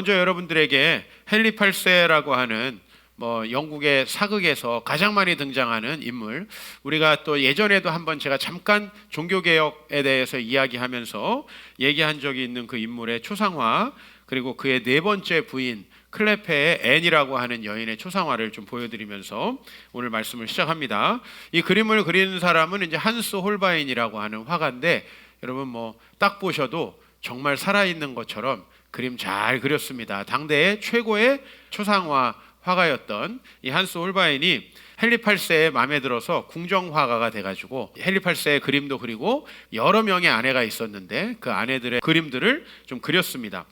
먼저 여러분들에게 헨리 8세라고 하는 영국의 사극에서 가장 많이 등장하는 인물, 우리가 또 예전에도 한번 제가 잠깐 종교개혁에 대해서 이야기하면서 얘기한 적이 있는 그 인물의 초상화, 그리고 그의 네 번째 부인 클레페의 앤이라고 하는 여인의 초상화를 좀 보여드리면서 오늘 말씀을 시작합니다. 이 그림을 그린 사람은 이제 한스 홀바인이라고 하는 화가인데, 여러분 딱 보셔도 정말 살아있는 것처럼 그림 잘 그렸습니다. 당대의 최고의 초상화 화가였던 이 한스 홀바인이 헨리 8세의 마음에 들어서 궁정화가가 돼가지고 헨리 8세의 그림도 그리고 여러 명의 아내가 있었는데 그 아내들의 그림들을 좀 그렸습니다.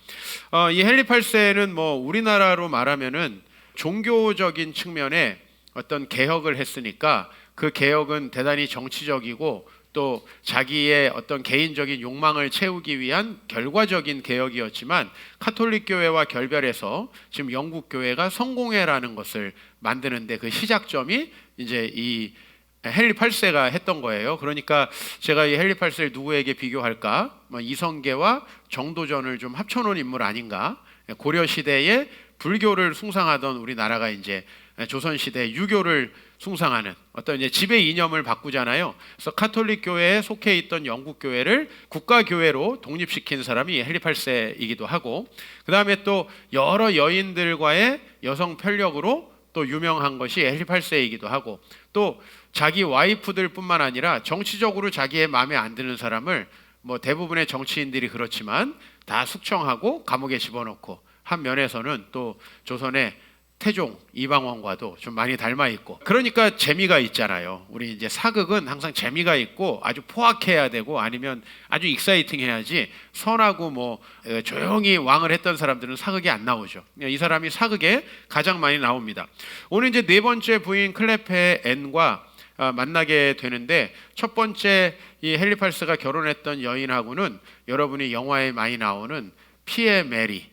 이 헨리 8세는 우리나라로 말하면은 종교적인 측면에 어떤 개혁을 했으니까 그 개혁은 대단히 정치적이고 또 자기의 어떤 개인적인 욕망을 채우기 위한 결과적인 개혁이었지만, 카톨릭 교회와 결별해서 지금 영국 교회가 성공회라는 것을 만드는데 그 시작점이 이제 이 헨리 8세가 했던 거예요. 그러니까 제가 이 헨리 8세를 누구에게 비교할까? 이성계와 정도전을 좀 합쳐놓은 인물 아닌가? 고려 시대에 불교를 숭상하던 우리나라가 이제 조선 시대 유교를 숭상하는 어떤 이제 지배 이념을 바꾸잖아요. 그래서 카톨릭 교회에 속해 있던 영국 교회를 국가 교회로 독립시킨 사람이 헨리 8세이기도 하고, 그 다음에 또 여러 여인들과의 여성 편력으로 또 유명한 것이 헨리 8세이기도 하고, 또 자기 와이프들뿐만 아니라 정치적으로 자기의 마음에 안 드는 사람을 대부분의 정치인들이 그렇지만 다 숙청하고 감옥에 집어넣고, 한 면에서는 또 조선의 태종 이방원과도 좀 많이 닮아 있고, 그러니까 재미가 있잖아요. 우리 이제 사극은 항상 재미가 있고 아주 포악해야 되고 아니면 아주 익사이팅 해야지, 선하고 조용히 왕을 했던 사람들은 사극에 안 나오죠. 이 사람이 사극에 가장 많이 나옵니다. 오늘 이제 네 번째 부인 클레페 앤과 만나게 되는데, 첫 번째 이 헨리 8세가 결혼했던 여인하고는 여러분이 영화에 많이 나오는 피에 메리,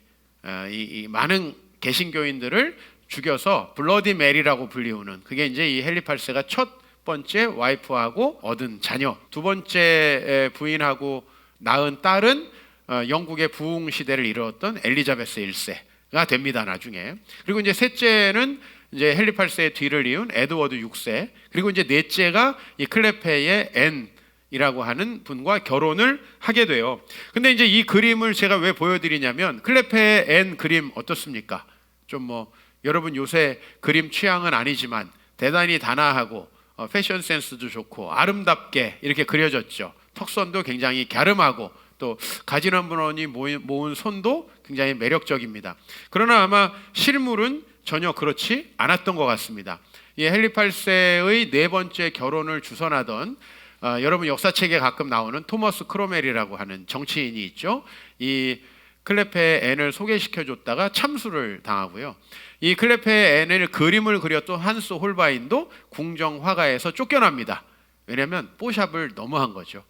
이 많은 개신교인들을 죽여서 블러디 메리라고 불리우는, 그게 이제 이 헨리 8세가 첫 번째 와이프하고 얻은 자녀, 두 번째 부인하고 낳은 딸은 영국의 부흥 시대를 이루었던 엘리자베스 1세가 됩니다, 나중에. 그리고 이제 셋째는 이제 헨리 8세의 뒤를 이은 에드워드 6세, 그리고 이제 넷째가 이 클레페의 앤이라고 하는 분과 결혼을 하게 돼요. 근데 이제 이 그림을 제가 왜 보여드리냐면, 클레페의 앤 그림 어떻습니까? 좀 여러분 요새 그림 취향은 아니지만 대단히 단아하고 패션 센스도 좋고 아름답게 이렇게 그려졌죠. 턱선도 굉장히 갸름하고 또 가지런부런이 모은 손도 굉장히 매력적입니다. 그러나 아마 실물은 전혀 그렇지 않았던 것 같습니다. 이 헨리 8세의 네 번째 결혼을 주선하던 여러분 역사책에 가끔 나오는 토머스 크로멜이라고 하는 정치인이 있죠. 이 클레페 앤을 소개시켜줬다가 참수를 당하고요. 이 클레페 앤을 그림을 그렸던 한스 홀바인도 궁정화가에서 쫓겨납니다. 왜냐하면 뽀샵을 너무 한 거죠.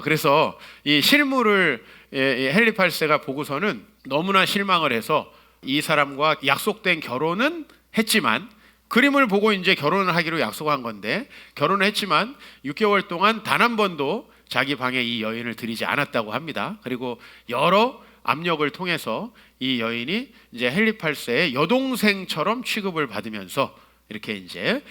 그래서 이 실물을 헨리 8세가 보고서는 너무나 실망을 해서 이 사람과 약속된 결혼은 했지만, 그림을 보고 이제 결혼을 하기로 약속한 건데 결혼을 했지만 6개월 동안 단 한 번도 자기 방에 이 여인을 들이지 않았다고 합니다. 그리고 여러 압력을 통해서 이 여인이 이제 헨리 8세의 여동생처럼 취급을 받으면서 이렇게 이제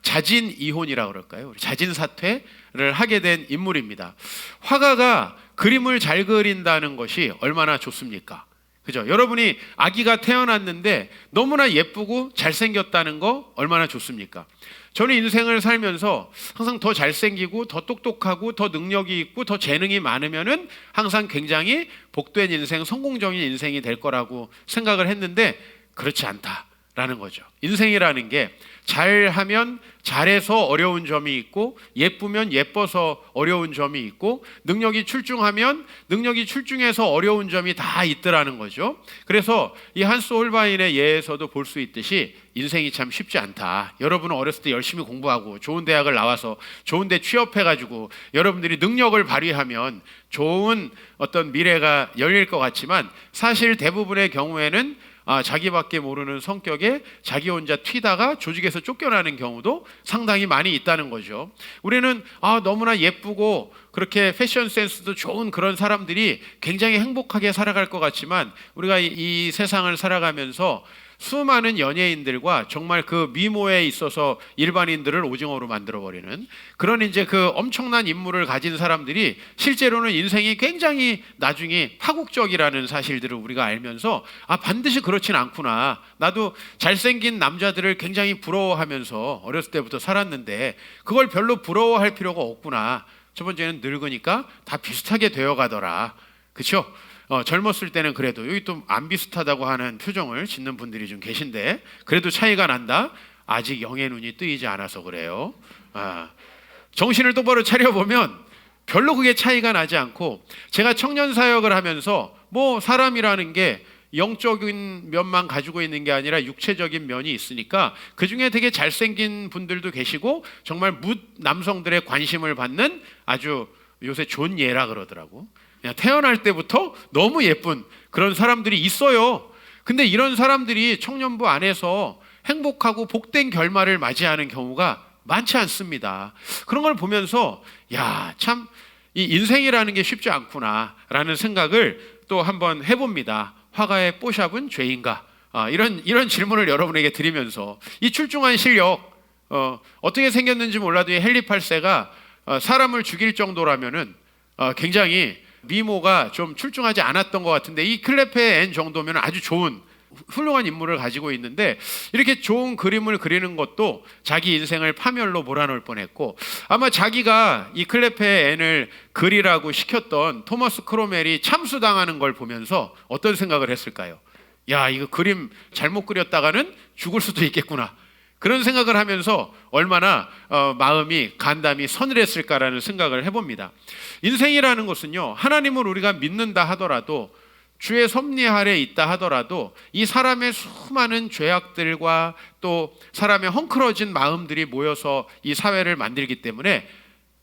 자진 이혼이라고 그럴까요? 자진 사퇴를 하게 된 인물입니다. 화가가 그림을 잘 그린다는 것이 얼마나 좋습니까? 그죠? 여러분이 아기가 태어났는데 너무나 예쁘고 잘생겼다는 거 얼마나 좋습니까? 저는 인생을 살면서 항상 더 잘생기고 더 똑똑하고 더 능력이 있고 더 재능이 많으면은 항상 굉장히 복된 인생, 성공적인 인생이 될 거라고 생각을 했는데 그렇지 않다라는 거죠. 인생이라는 게 잘하면 잘해서 어려운 점이 있고, 예쁘면 예뻐서 어려운 점이 있고, 능력이 출중하면 능력이 출중해서 어려운 점이 다 있더라는 거죠. 그래서 이 한스 홀바인의 예에서도 볼 수 있듯이 인생이 참 쉽지 않다. 여러분은 어렸을 때 열심히 공부하고 좋은 대학을 나와서 좋은 데 취업해가지고 여러분들이 능력을 발휘하면 좋은 어떤 미래가 열릴 것 같지만, 사실 대부분의 경우에는 자기밖에 모르는 성격에 자기 혼자 튀다가 조직에서 쫓겨나는 경우도 상당히 많이 있다는 거죠. 우리는 너무나 예쁘고 그렇게 패션 센스도 좋은 그런 사람들이 굉장히 행복하게 살아갈 것 같지만 우리가 이 세상을 살아가면서 수많은 연예인들과 정말 그 미모에 있어서 일반인들을 오징어로 만들어버리는 그런 이제 그 엄청난 인물을 가진 사람들이 실제로는 인생이 굉장히 나중에 파국적이라는 사실들을 우리가 알면서 반드시 그렇진 않구나. 나도 잘생긴 남자들을 굉장히 부러워하면서 어렸을 때부터 살았는데 그걸 별로 부러워할 필요가 없구나. 첫 번째는 늙으니까 다 비슷하게 되어가더라. 그렇죠? 젊었을 때는 그래도 여기 또 안 비슷하다고 하는 표정을 짓는 분들이 좀 계신데 그래도 차이가 난다. 아직 영의 눈이 뜨이지 않아서 그래요. 정신을 똑바로 차려보면 별로 그게 차이가 나지 않고 제가 청년 사역을 하면서 뭐 사람이라는 게 영적인 면만 가지고 있는 게 아니라 육체적인 면이 있으니까 그중에 되게 잘생긴 분들도 계시고 정말 묻 남성들의 관심을 받는 아주 요새 좋은 예라 그러더라고. 그냥 태어날 때부터 너무 예쁜 그런 사람들이 있어요. 근데 이런 사람들이 청년부 안에서 행복하고 복된 결말을 맞이하는 경우가 많지 않습니다. 그런 걸 보면서 참 이 인생이라는 게 쉽지 않구나라는 생각을 또 한번 해봅니다. 화가의 뽀샵은 죄인가? 이런 질문을 여러분에게 드리면서 이 출중한 실력 어떻게 생겼는지 몰라도 이 헨리 8세가 사람을 죽일 정도라면은 굉장히 미모가 좀 출중하지 않았던 것 같은데 이 클레페 앤 정도면 아주 좋은 훌륭한 인물을 가지고 있는데 이렇게 좋은 그림을 그리는 것도 자기 인생을 파멸로 몰아넣을 뻔했고 아마 자기가 이 클레페 앤을 그리라고 시켰던 토머스 크로멜이 참수당하는 걸 보면서 어떤 생각을 했을까요? 이거 그림 잘못 그렸다가는 죽을 수도 있겠구나. 그런 생각을 하면서 얼마나 마음이 간담이 서늘했을까라는 생각을 해봅니다. 인생이라는 것은요, 하나님을 우리가 믿는다 하더라도 주의 섭리 아래 있다 하더라도 이 사람의 수많은 죄악들과 또 사람의 헝클어진 마음들이 모여서 이 사회를 만들기 때문에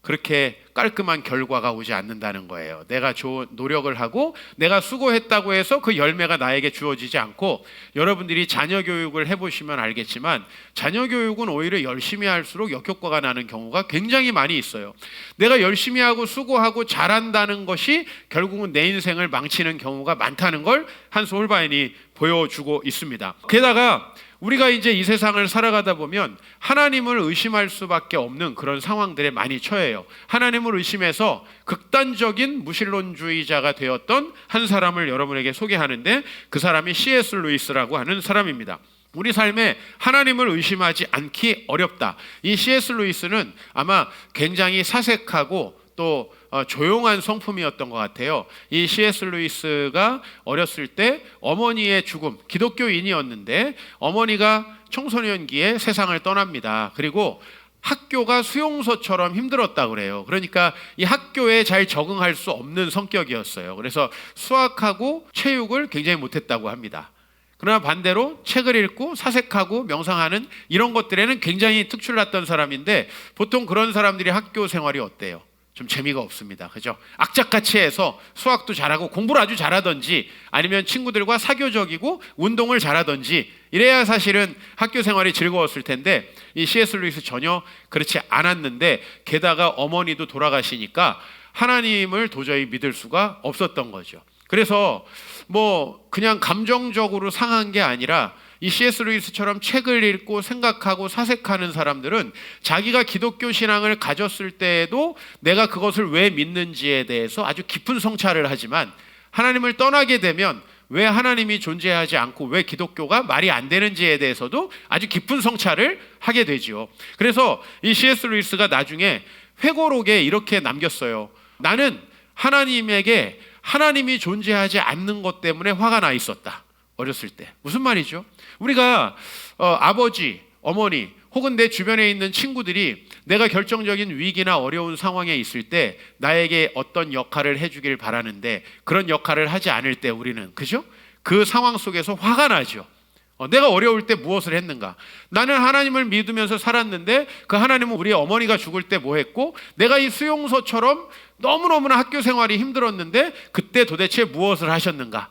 그렇게 깔끔한 결과가 오지 않는다는 거예요. 내가 좋은 노력을 하고 내가 수고했다고 해서 그 열매가 나에게 주어지지 않고 여러분들이 자녀 교육을 해보시면 알겠지만 자녀 교육은 오히려 열심히 할수록 역효과가 나는 경우가 굉장히 많이 있어요. 내가 열심히 하고 수고하고 잘한다는 것이 결국은 내 인생을 망치는 경우가 많다는 걸 한스 홀바인이 보여주고 있습니다. 게다가 우리가 이제 이 세상을 살아가다 보면 하나님을 의심할 수밖에 없는 그런 상황들에 많이 처해요. 하나님을 의심해서 극단적인 무신론주의자가 되었던 한 사람을 여러분에게 소개하는데 그 사람이 C.S. 루이스라고 하는 사람입니다. 우리 삶에 하나님을 의심하지 않기 어렵다. 이 C.S. 루이스는 아마 굉장히 사색하고 또 조용한 성품이었던 것 같아요. 이 C.S. 루이스가 어렸을 때 어머니의 죽음, 기독교인이었는데 어머니가 청소년기에 세상을 떠납니다. 그리고 학교가 수용소처럼 힘들었다고 그래요. 그러니까 이 학교에 잘 적응할 수 없는 성격이었어요. 그래서 수학하고 체육을 굉장히 못했다고 합니다. 그러나 반대로 책을 읽고 사색하고 명상하는 이런 것들에는 굉장히 특출났던 사람인데 보통 그런 사람들이 학교 생활이 어때요? 좀 재미가 없습니다. 그죠? 악착같이 해서 수학도 잘하고 공부를 아주 잘하든지 아니면 친구들과 사교적이고 운동을 잘하든지 이래야 사실은 학교 생활이 즐거웠을 텐데 이 C.S. 루이스 전혀 그렇지 않았는데 게다가 어머니도 돌아가시니까 하나님을 도저히 믿을 수가 없었던 거죠. 그래서 뭐 그냥 감정적으로 상한 게 아니라 이 C.S. 루이스처럼 책을 읽고 생각하고 사색하는 사람들은 자기가 기독교 신앙을 가졌을 때에도 내가 그것을 왜 믿는지에 대해서 아주 깊은 성찰을 하지만 하나님을 떠나게 되면 왜 하나님이 존재하지 않고 왜 기독교가 말이 안 되는지에 대해서도 아주 깊은 성찰을 하게 되지요. 그래서 이 C.S. 루이스가 나중에 회고록에 이렇게 남겼어요. 나는 하나님에게 하나님이 존재하지 않는 것 때문에 화가 나 있었다. 어렸을 때. 무슨 말이죠? 우리가 아버지, 어머니 혹은 내 주변에 있는 친구들이 내가 결정적인 위기나 어려운 상황에 있을 때 나에게 어떤 역할을 해주길 바라는데 그런 역할을 하지 않을 때 우리는 그죠? 그 상황 속에서 화가 나죠. 내가 어려울 때 무엇을 했는가? 나는 하나님을 믿으면서 살았는데 그 하나님은 우리 어머니가 죽을 때 뭐 했고 내가 이 수용소처럼 너무너무나 학교 생활이 힘들었는데 그때 도대체 무엇을 하셨는가?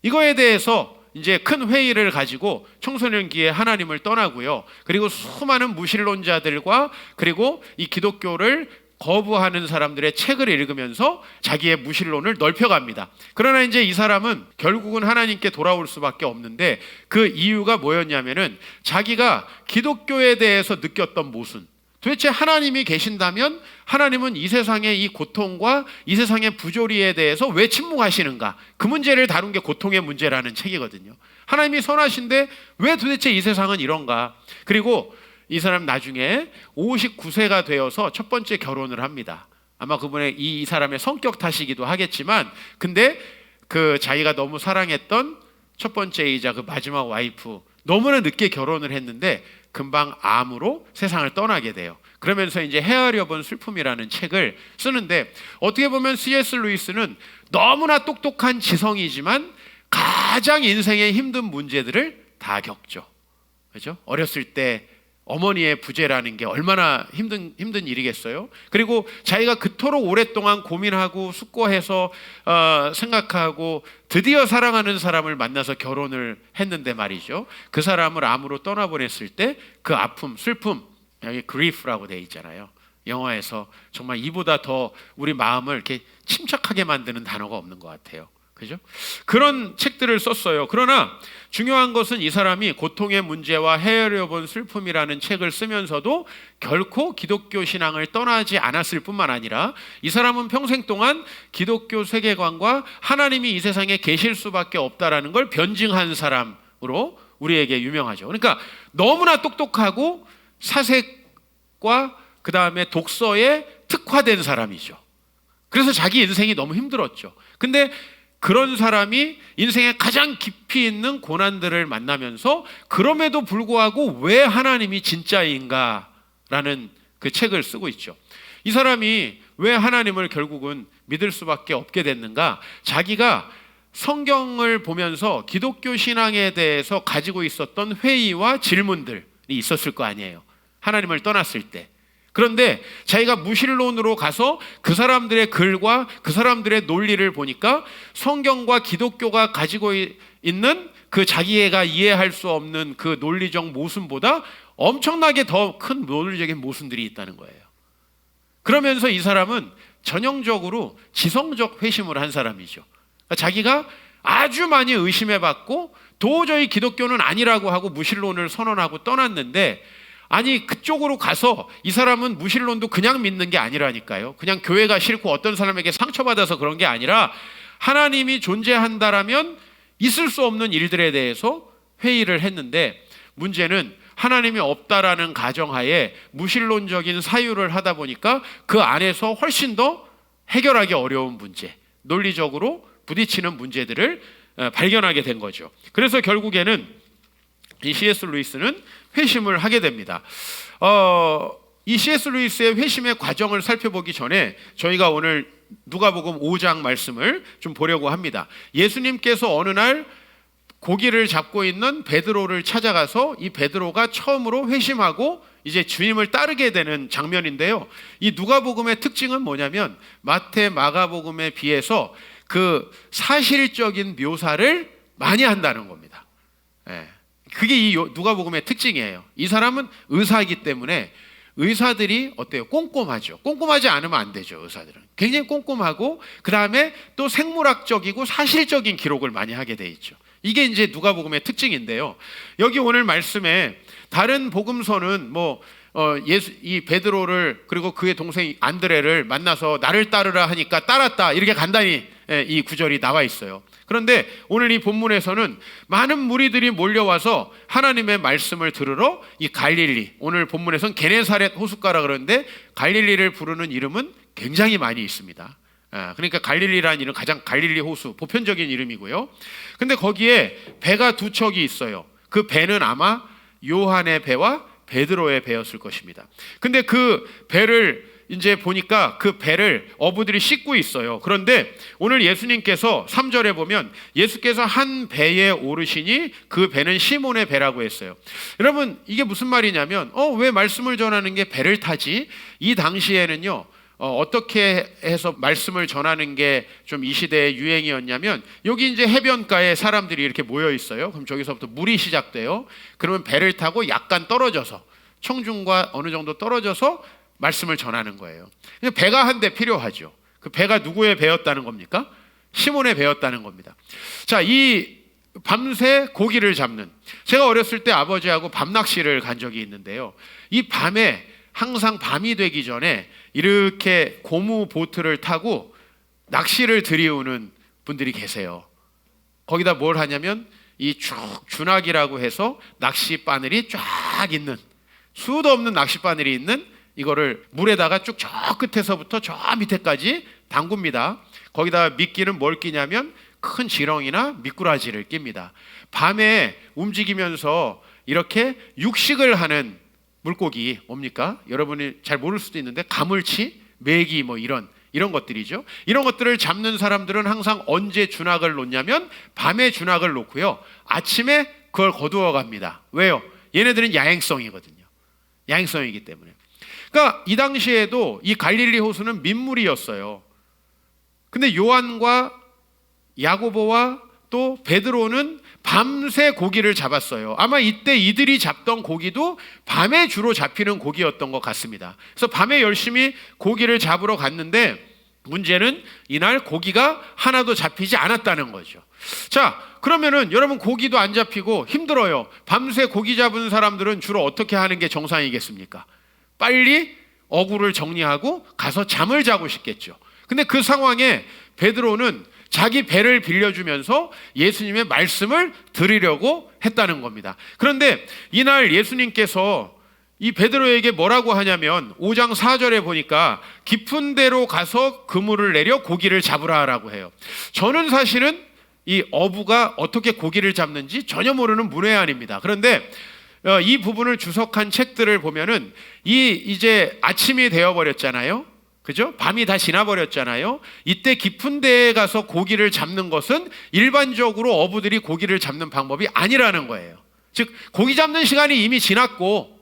이거에 대해서 이제 큰 회의를 가지고 청소년기에 하나님을 떠나고요. 그리고 수많은 무신론자들과 그리고 이 기독교를 거부하는 사람들의 책을 읽으면서 자기의 무신론을 넓혀갑니다. 그러나 이제 이 사람은 결국은 하나님께 돌아올 수밖에 없는데 그 이유가 뭐였냐면은 자기가 기독교에 대해서 느꼈던 모순. 도대체 하나님이 계신다면 하나님은 이 세상의 이 고통과 이 세상의 부조리에 대해서 왜 침묵하시는가? 그 문제를 다룬 게 고통의 문제라는 책이거든요. 하나님이 선하신데 왜 도대체 이 세상은 이런가? 그리고 이 사람 나중에 59세가 되어서 첫 번째 결혼을 합니다. 아마 그분의 이 사람의 성격 탓이기도 하겠지만, 근데 그 자기가 너무 사랑했던 첫 번째이자 그 마지막 와이프 너무나 늦게 결혼을 했는데 금방 암으로 세상을 떠나게 돼요. 그러면서 이제 헤아려 본 슬픔이라는 책을 쓰는데, 어떻게 보면 C.S. 루이스는 너무나 똑똑한 지성이지만 가장 인생의 힘든 문제들을 다 겪죠. 그렇죠? 어렸을 때 어머니의 부재라는 게 얼마나 힘든 일이겠어요. 그리고 자기가 그토록 오랫동안 고민하고 숙고해서 생각하고 드디어 사랑하는 사람을 만나서 결혼을 했는데 말이죠. 그 사람을 암으로 떠나보냈을 때 그 아픔, 슬픔, 여기 grief라고 돼 있잖아요. 영어에서 정말 이보다 더 우리 마음을 이렇게 침착하게 만드는 단어가 없는 것 같아요. 그죠? 그런 책들을 썼어요. 그러나 중요한 것은 이 사람이 고통의 문제와 헤아려 본 슬픔이라는 책을 쓰면서도 결코 기독교 신앙을 떠나지 않았을 뿐만 아니라 이 사람은 평생 동안 기독교 세계관과 하나님이 이 세상에 계실 수밖에 없다라는 걸 변증한 사람으로 우리에게 유명하죠. 그러니까 너무나 똑똑하고 사색과 그 다음에 독서에 특화된 사람이죠. 그래서 자기 인생이 너무 힘들었죠. 근데 그런 사람이 인생에 가장 깊이 있는 고난들을 만나면서 그럼에도 불구하고 왜 하나님이 진짜인가라는 그 책을 쓰고 있죠. 이 사람이 왜 하나님을 결국은 믿을 수밖에 없게 됐는가? 자기가 성경을 보면서 기독교 신앙에 대해서 가지고 있었던 회의와 질문들이 있었을 거 아니에요. 하나님을 떠났을 때. 그런데 자기가 무신론으로 가서 그 사람들의 글과 그 사람들의 논리를 보니까 성경과 기독교가 가지고 있는 그 자기가 이해할 수 없는 그 논리적 모순보다 엄청나게 더 큰 논리적인 모순들이 있다는 거예요. 그러면서 이 사람은 전형적으로 지성적 회심을 한 사람이죠. 그러니까 자기가 아주 많이 의심해봤고 도저히 기독교는 아니라고 하고 무신론을 선언하고 떠났는데, 아니 그쪽으로 가서 이 사람은 무신론도 그냥 믿는 게 아니라니까요. 그냥 교회가 싫고 어떤 사람에게 상처받아서 그런 게 아니라 하나님이 존재한다라면 있을 수 없는 일들에 대해서 회의를 했는데, 문제는 하나님이 없다라는 가정하에 무신론적인 사유를 하다 보니까 그 안에서 훨씬 더 해결하기 어려운 문제, 논리적으로 부딪히는 문제들을 발견하게 된 거죠. 그래서 결국에는 이 C.S. 루이스는 회심을 하게 됩니다. 이 C.S. 루이스의 회심의 과정을 살펴보기 전에 저희가 오늘 누가복음 5장 말씀을 좀 보려고 합니다. 예수님께서 어느 날 고기를 잡고 있는 베드로를 찾아가서 이 베드로가 처음으로 회심하고 이제 주님을 따르게 되는 장면인데요. 이 누가복음의 특징은 뭐냐면 마태, 마가복음에 비해서 그 사실적인 묘사를 많이 한다는 겁니다. 그게 이 누가복음의 특징이에요. 이 사람은 의사이기 때문에 의사들이 어때요? 꼼꼼하죠. 꼼꼼하지 않으면 안 되죠. 의사들은 굉장히 꼼꼼하고 그 다음에 또 생물학적이고 사실적인 기록을 많이 하게 돼 있죠. 이게 이제 누가복음의 특징인데요. 여기 오늘 말씀에 다른 복음서는 이 베드로를 그리고 그의 동생 안드레를 만나서 나를 따르라 하니까 따랐다 이렇게 간단히 이 구절이 나와 있어요. 그런데 오늘 이 본문에서는 많은 무리들이 몰려와서 하나님의 말씀을 들으러 이 갈릴리, 오늘 본문에서는 게네사렛 호숫가라 그러는데 갈릴리를 부르는 이름은 굉장히 많이 있습니다. 그러니까 갈릴리라는 이름, 가장 갈릴리 호수, 보편적인 이름이고요. 근데 거기에 배가 두 척이 있어요. 그 배는 아마 요한의 배와 베드로의 배였을 것입니다. 근데 그 배를 이제 보니까 그 배를 어부들이 싣고 있어요. 그런데 오늘 예수님께서 3절에 보면 예수께서 한 배에 오르시니 그 배는 시몬의 배라고 했어요. 여러분 이게 무슨 말이냐면 왜 말씀을 전하는 게 배를 타지? 이 당시에는요 어떻게 해서 말씀을 전하는 게 좀 이 시대의 유행이었냐면, 여기 이제 해변가에 사람들이 이렇게 모여 있어요. 그럼 저기서부터 물이 시작돼요. 그러면 배를 타고 약간 떨어져서, 청중과 어느 정도 떨어져서 말씀을 전하는 거예요. 배가 한 대 필요하죠. 그 배가 누구의 배였다는 겁니까? 시몬의 배였다는 겁니다. 자, 이 밤새 고기를 잡는, 제가 어렸을 때 아버지하고 밤낚시를 간 적이 있는데요, 이 밤에 항상 밤이 되기 전에 이렇게 고무 보트를 타고 낚시를 들이우는 분들이 계세요. 거기다 뭘 하냐면 이 준학이라고 해서 낚시 바늘이 쫙 있는, 수도 없는 낚시 바늘이 있는 이거를 물에다가 쭉 저 끝에서부터 저 밑에까지 담굽니다. 거기다가 미끼는 뭘 끼냐면 큰 지렁이나 미꾸라지를 낍니다. 밤에 움직이면서 이렇게 육식을 하는 물고기 뭡니까? 여러분이 잘 모를 수도 있는데 가물치, 메기 뭐 이런 것들이죠. 이런 것들을 잡는 사람들은 항상 언제 준학을 놓냐면 밤에 준학을 놓고요, 아침에 그걸 거두어 갑니다. 왜요? 얘네들은 야행성이거든요. 야행성이기 때문에. 그러니까 이 당시에도 이 갈릴리 호수는 민물이었어요. 근데 요한과 야고보와 또 베드로는 밤새 고기를 잡았어요. 아마 이때 이들이 잡던 고기도 밤에 주로 잡히는 고기였던 것 같습니다. 그래서 밤에 열심히 고기를 잡으러 갔는데 문제는 이날 고기가 하나도 잡히지 않았다는 거죠. 자, 그러면은 여러분 고기도 안 잡히고 힘들어요. 밤새 고기 잡은 사람들은 주로 어떻게 하는 게 정상이겠습니까? 빨리 어구를 정리하고 가서 잠을 자고 싶겠죠. 근데 그 상황에 베드로는 자기 배를 빌려주면서 예수님의 말씀을 들으려고 했다는 겁니다. 그런데 이날 예수님께서 이 베드로에게 뭐라고 하냐면 5장 4절에 보니까 깊은 데로 가서 그물을 내려 고기를 잡으라라고 해요. 저는 사실은 이 어부가 어떻게 고기를 잡는지 전혀 모르는 문외한입니다. 그런데 이 부분을 주석한 책들을 보면은 이제 아침이 되어버렸잖아요. 그죠? 밤이 다 지나버렸잖아요. 이때 깊은 데에 가서 고기를 잡는 것은 일반적으로 어부들이 고기를 잡는 방법이 아니라는 거예요. 즉 고기 잡는 시간이 이미 지났고,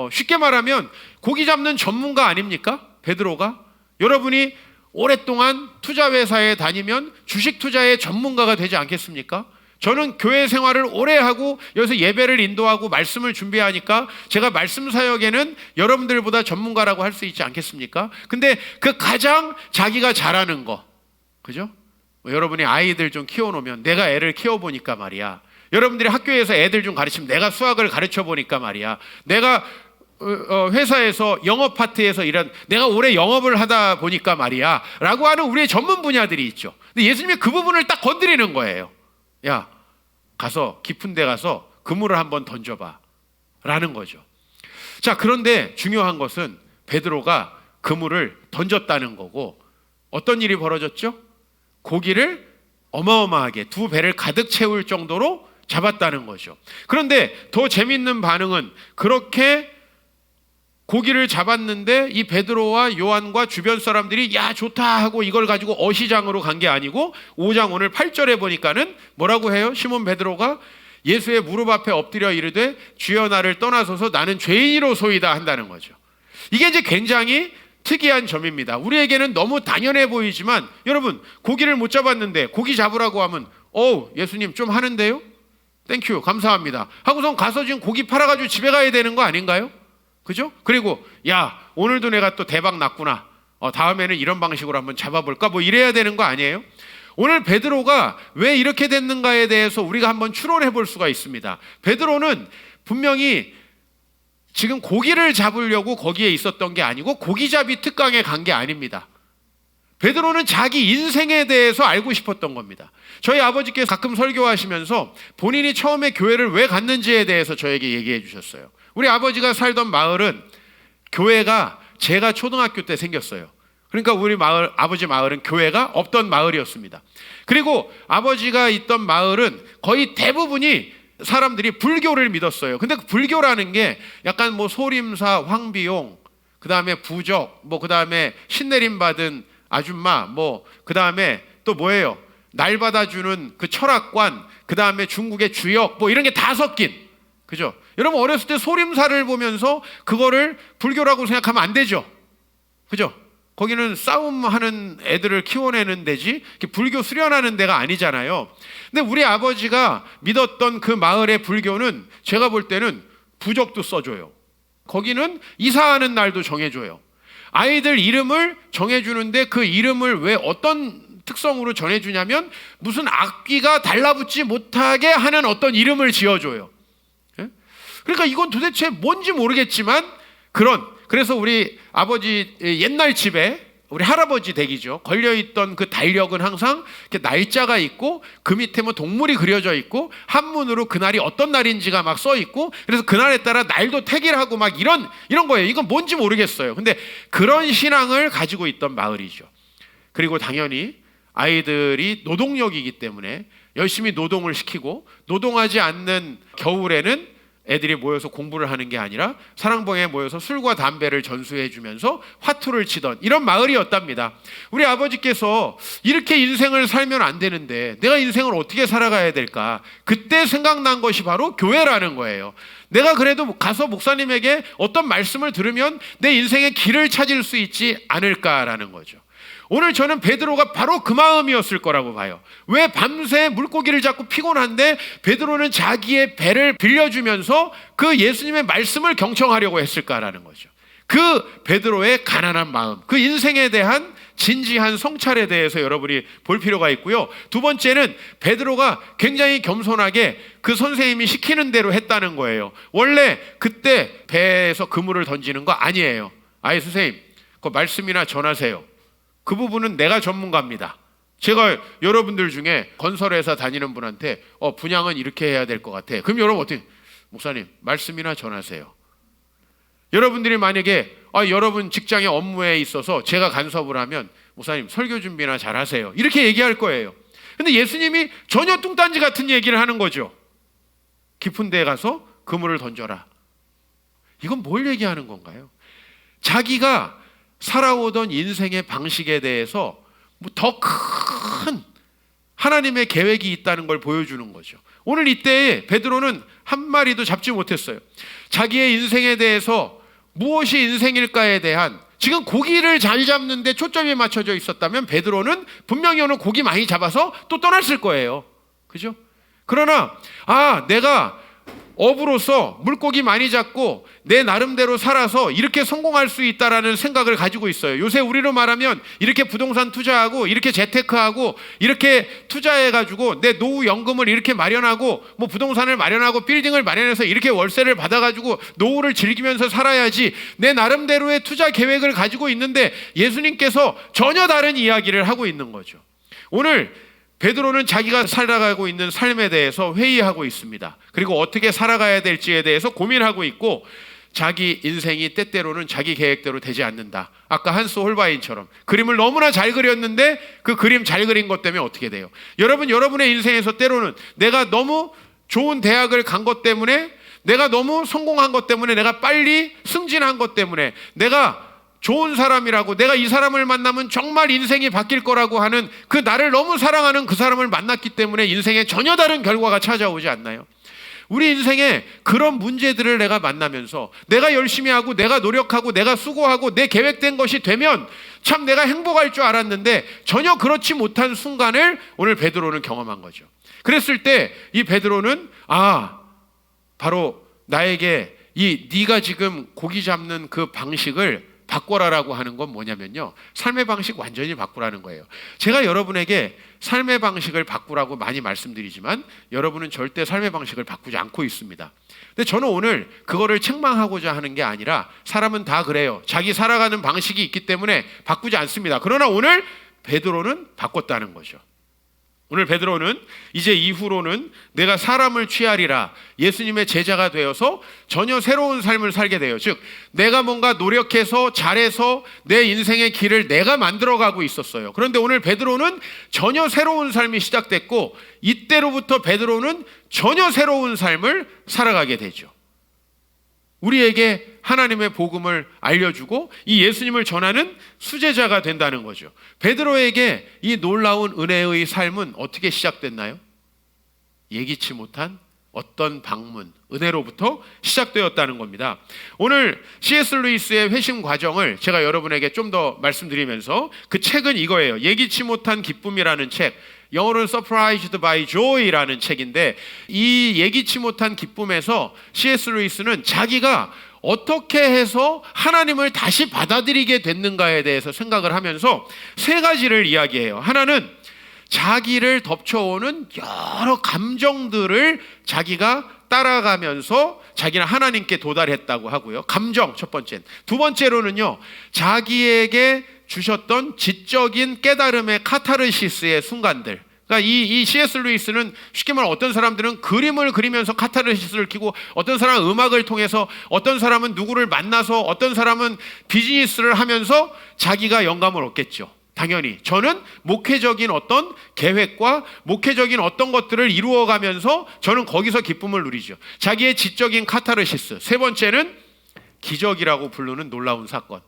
쉽게 말하면 고기 잡는 전문가 아닙니까? 베드로가. 여러분이 오랫동안 투자회사에 다니면 주식 투자의 전문가가 되지 않겠습니까? 저는 교회 생활을 오래 하고 여기서 예배를 인도하고 말씀을 준비하니까 제가 말씀 사역에는 여러분들보다 전문가라고 할 수 있지 않겠습니까? 근데 그 가장 자기가 잘하는 거, 그죠? 여러분이 아이들 좀 키워놓으면 내가 애를 키워보니까 말이야, 여러분들이 학교에서 애들 좀 가르치면 내가 수학을 가르쳐보니까 말이야, 내가 회사에서 영업 파트에서 내가 올해 영업을 하다 보니까 말이야 라고 하는 우리의 전문 분야들이 있죠. 근데 예수님이 그 부분을 딱 건드리는 거예요. 야, 가서 깊은 데 가서 그물을 한번 던져봐 라는 거죠. 자, 그런데 중요한 것은 베드로가 그물을 던졌다는 거고, 어떤 일이 벌어졌죠? 고기를 어마어마하게 2배를 가득 채울 정도로 잡았다는 거죠. 그런데 더 재밌는 반응은, 그렇게 고기를 잡았는데 이 베드로와 요한과 주변 사람들이 야 좋다 하고 이걸 가지고 어시장으로 간 게 아니고 5장 오늘 8절에 보니까는 뭐라고 해요? 시몬 베드로가 예수의 무릎 앞에 엎드려 이르되 주여 나를 떠나소서 나는 죄인이로소이다 한다는 거죠. 이게 이제 굉장히 특이한 점입니다. 우리에게는 너무 당연해 보이지만 여러분, 고기를 못 잡았는데 고기 잡으라고 하면 예수님 좀 하는데요? 땡큐 감사합니다 하고선 가서 지금 고기 팔아가지고 집에 가야 되는 거 아닌가요? 그죠? 그리고 야 오늘도 내가 또 대박 났구나, 다음에는 이런 방식으로 한번 잡아볼까, 뭐 이래야 되는 거 아니에요? 오늘 베드로가 왜 이렇게 됐는가에 대해서 우리가 한번 추론해 볼 수가 있습니다. 베드로는 분명히 지금 고기를 잡으려고 거기에 있었던 게 아니고 고기잡이 특강에 간 게 아닙니다. 베드로는 자기 인생에 대해서 알고 싶었던 겁니다. 저희 아버지께서 가끔 설교하시면서 본인이 처음에 교회를 왜 갔는지에 대해서 저에게 얘기해 주셨어요. 우리 아버지가 살던 마을은, 교회가 제가 초등학교 때 생겼어요. 그러니까 우리 마을, 아버지 마을은 교회가 없던 마을이었습니다. 그리고 아버지가 있던 마을은 거의 대부분이 사람들이 불교를 믿었어요. 근데 그 불교라는 게 약간 뭐 소림사, 황비용, 그 다음에 부적, 뭐 그 다음에 신내림 받은 아줌마, 뭐 그 다음에 또 뭐예요? 날 받아주는 그 철학관, 그 다음에 중국의 주역, 뭐 이런 게 다 섞인, 그죠? 여러분 어렸을 때 소림사를 보면서 그거를 불교라고 생각하면 안 되죠, 그죠? 거기는 싸움하는 애들을 키워내는 데지 불교 수련하는 데가 아니잖아요. 근데 우리 아버지가 믿었던 그 마을의 불교는 제가 볼 때는 부적도 써줘요. 거기는 이사하는 날도 정해줘요. 아이들 이름을 정해주는데 그 이름을 왜 어떤 특성으로 전해주냐면 무슨 악귀가 달라붙지 못하게 하는 어떤 이름을 지어줘요. 그러니까 이건 도대체 뭔지 모르겠지만 그래서 우리 아버지 옛날 집에 우리 할아버지 댁이죠. 걸려있던 그 달력은 항상 이렇게 날짜가 있고 그 밑에 뭐 동물이 그려져 있고 한문으로 그날이 어떤 날인지가 막 써 있고 그래서 그날에 따라 날도 택일하고 막 이런 거예요. 이건 뭔지 모르겠어요. 근데 그런 신앙을 가지고 있던 마을이죠. 그리고 당연히 아이들이 노동력이기 때문에 열심히 노동을 시키고 노동하지 않는 겨울에는 애들이 모여서 공부를 하는 게 아니라 사랑방에 모여서 술과 담배를 전수해 주면서 화투를 치던 이런 마을이었답니다. 우리 아버지께서 이렇게 인생을 살면 안 되는데 내가 인생을 어떻게 살아가야 될까? 그때 생각난 것이 바로 교회라는 거예요. 내가 그래도 가서 목사님에게 어떤 말씀을 들으면 내 인생의 길을 찾을 수 있지 않을까라는 거죠. 오늘 저는 베드로가 바로 그 마음이었을 거라고 봐요. 왜 밤새 물고기를 잡고 피곤한데 베드로는 자기의 배를 빌려주면서 그 예수님의 말씀을 경청하려고 했을까라는 거죠. 그 베드로의 가난한 마음, 그 인생에 대한 진지한 성찰에 대해서 여러분이 볼 필요가 있고요. 두 번째는 베드로가 굉장히 겸손하게 그 선생님이 시키는 대로 했다는 거예요. 원래 그때 배에서 그물을 던지는 거 아니에요. 아예 선생님, 그 말씀이나 전하세요. 그 부분은 내가 전문가입니다. 제가 여러분들 중에 건설회사 다니는 분한테 분양은 이렇게 해야 될 것 같아. 그럼 여러분 어떻게? 목사님 말씀이나 전하세요. 여러분들이 만약에 여러분 직장의 업무에 있어서 제가 간섭을 하면 목사님 설교 준비나 잘 하세요. 이렇게 얘기할 거예요. 근데 예수님이 전혀 뚱딴지 같은 얘기를 하는 거죠. 깊은 데에 가서 그물을 던져라. 이건 뭘 얘기하는 건가요? 자기가 살아오던 인생의 방식에 대해서 더 큰 하나님의 계획이 있다는 걸 보여주는 거죠. 오늘 이때에 베드로는 한 마리도 잡지 못했어요. 자기의 인생에 대해서 무엇이 인생일까에 대한 지금 고기를 잘 잡는데 초점이 맞춰져 있었다면 베드로는 분명히 오늘 고기 많이 잡아서 또 떠났을 거예요. 그죠? 그러나 내가 어부로서 물고기 많이 잡고 내 나름대로 살아서 이렇게 성공할 수 있다라는 생각을 가지고 있어요. 요새 우리로 말하면 이렇게 부동산 투자하고 이렇게 재테크하고 이렇게 투자해가지고 내 노후 연금을 이렇게 마련하고 뭐 부동산을 마련하고 빌딩을 마련해서 이렇게 월세를 받아가지고 노후를 즐기면서 살아야지 내 나름대로의 투자 계획을 가지고 있는데 예수님께서 전혀 다른 이야기를 하고 있는 거죠. 오늘 베드로는 자기가 살아가고 있는 삶에 대해서 회의하고 있습니다. 그리고 어떻게 살아가야 될지에 대해서 고민하고 있고 자기 인생이 때때로는 자기 계획대로 되지 않는다. 아까 한스 홀바인처럼 그림을 너무나 잘 그렸는데 그 그림 잘 그린 것 때문에 어떻게 돼요? 여러분의 인생에서 때로는 내가 너무 좋은 대학을 간 것 때문에 내가 너무 성공한 것 때문에 내가 빨리 승진한 것 때문에 내가 좋은 사람이라고 내가 이 사람을 만나면 정말 인생이 바뀔 거라고 하는 그 나를 너무 사랑하는 그 사람을 만났기 때문에 인생에 전혀 다른 결과가 찾아오지 않나요? 우리 인생에 그런 문제들을 내가 만나면서 내가 열심히 하고 내가 노력하고 내가 수고하고 내 계획된 것이 되면 참 내가 행복할 줄 알았는데 전혀 그렇지 못한 순간을 오늘 베드로는 경험한 거죠. 그랬을 때 이 베드로는 바로 나에게 네가 지금 고기 잡는 그 방식을 바꿔라라고 하는 건 뭐냐면요, 삶의 방식 완전히 바꾸라는 거예요. 제가 여러분에게 삶의 방식을 바꾸라고 많이 말씀드리지만 여러분은 절대 삶의 방식을 바꾸지 않고 있습니다. 근데 저는 오늘 그거를 책망하고자 하는 게 아니라 사람은 다 그래요. 자기 살아가는 방식이 있기 때문에 바꾸지 않습니다. 그러나 오늘 베드로는 바꿨다는 거죠. 오늘 베드로는 이제 이후로는 내가 사람을 취하리라, 예수님의 제자가 되어서 전혀 새로운 삶을 살게 돼요. 즉 내가 뭔가 노력해서 잘해서 내 인생의 길을 내가 만들어가고 있었어요. 그런데 오늘 베드로는 전혀 새로운 삶이 시작됐고 이때로부터 베드로는 전혀 새로운 삶을 살아가게 되죠. 우리에게 하나님의 복음을 알려주고 이 예수님을 전하는 수제자가 된다는 거죠. 베드로에게 이 놀라운 은혜의 삶은 어떻게 시작됐나요? 예기치 못한 어떤 방문, 은혜로부터 시작되었다는 겁니다. 오늘 C.S. 루이스의 회심 과정을 제가 여러분에게 좀 더 말씀드리면서, 그 책은 이거예요. 예기치 못한 기쁨이라는 책, 영어로는 Surprised by Joy라는 책인데, 이 예기치 못한 기쁨에서 C.S. 루이스는 자기가 어떻게 해서 하나님을 다시 받아들이게 됐는가에 대해서 생각을 하면서 세 가지를 이야기해요. 하나는 자기를 덮쳐오는 여러 감정들을 자기가 따라가면서 자기는 하나님께 도달했다고 하고요. 감정 첫 번째. 두 번째로는요, 자기에게 주셨던 지적인 깨달음의 카타르시스의 순간들. 그러니까 이 C.S. 루이스는 쉽게 말하면 어떤 사람들은 그림을 그리면서 카타르시스를 키고, 어떤 사람은 음악을 통해서, 어떤 사람은 누구를 만나서, 어떤 사람은 비즈니스를 하면서 자기가 영감을 얻겠죠. 당연히 저는 목회적인 어떤 계획과 목회적인 어떤 것들을 이루어가면서 저는 거기서 기쁨을 누리죠. 자기의 지적인 카타르시스. 세 번째는 기적이라고 부르는 놀라운 사건.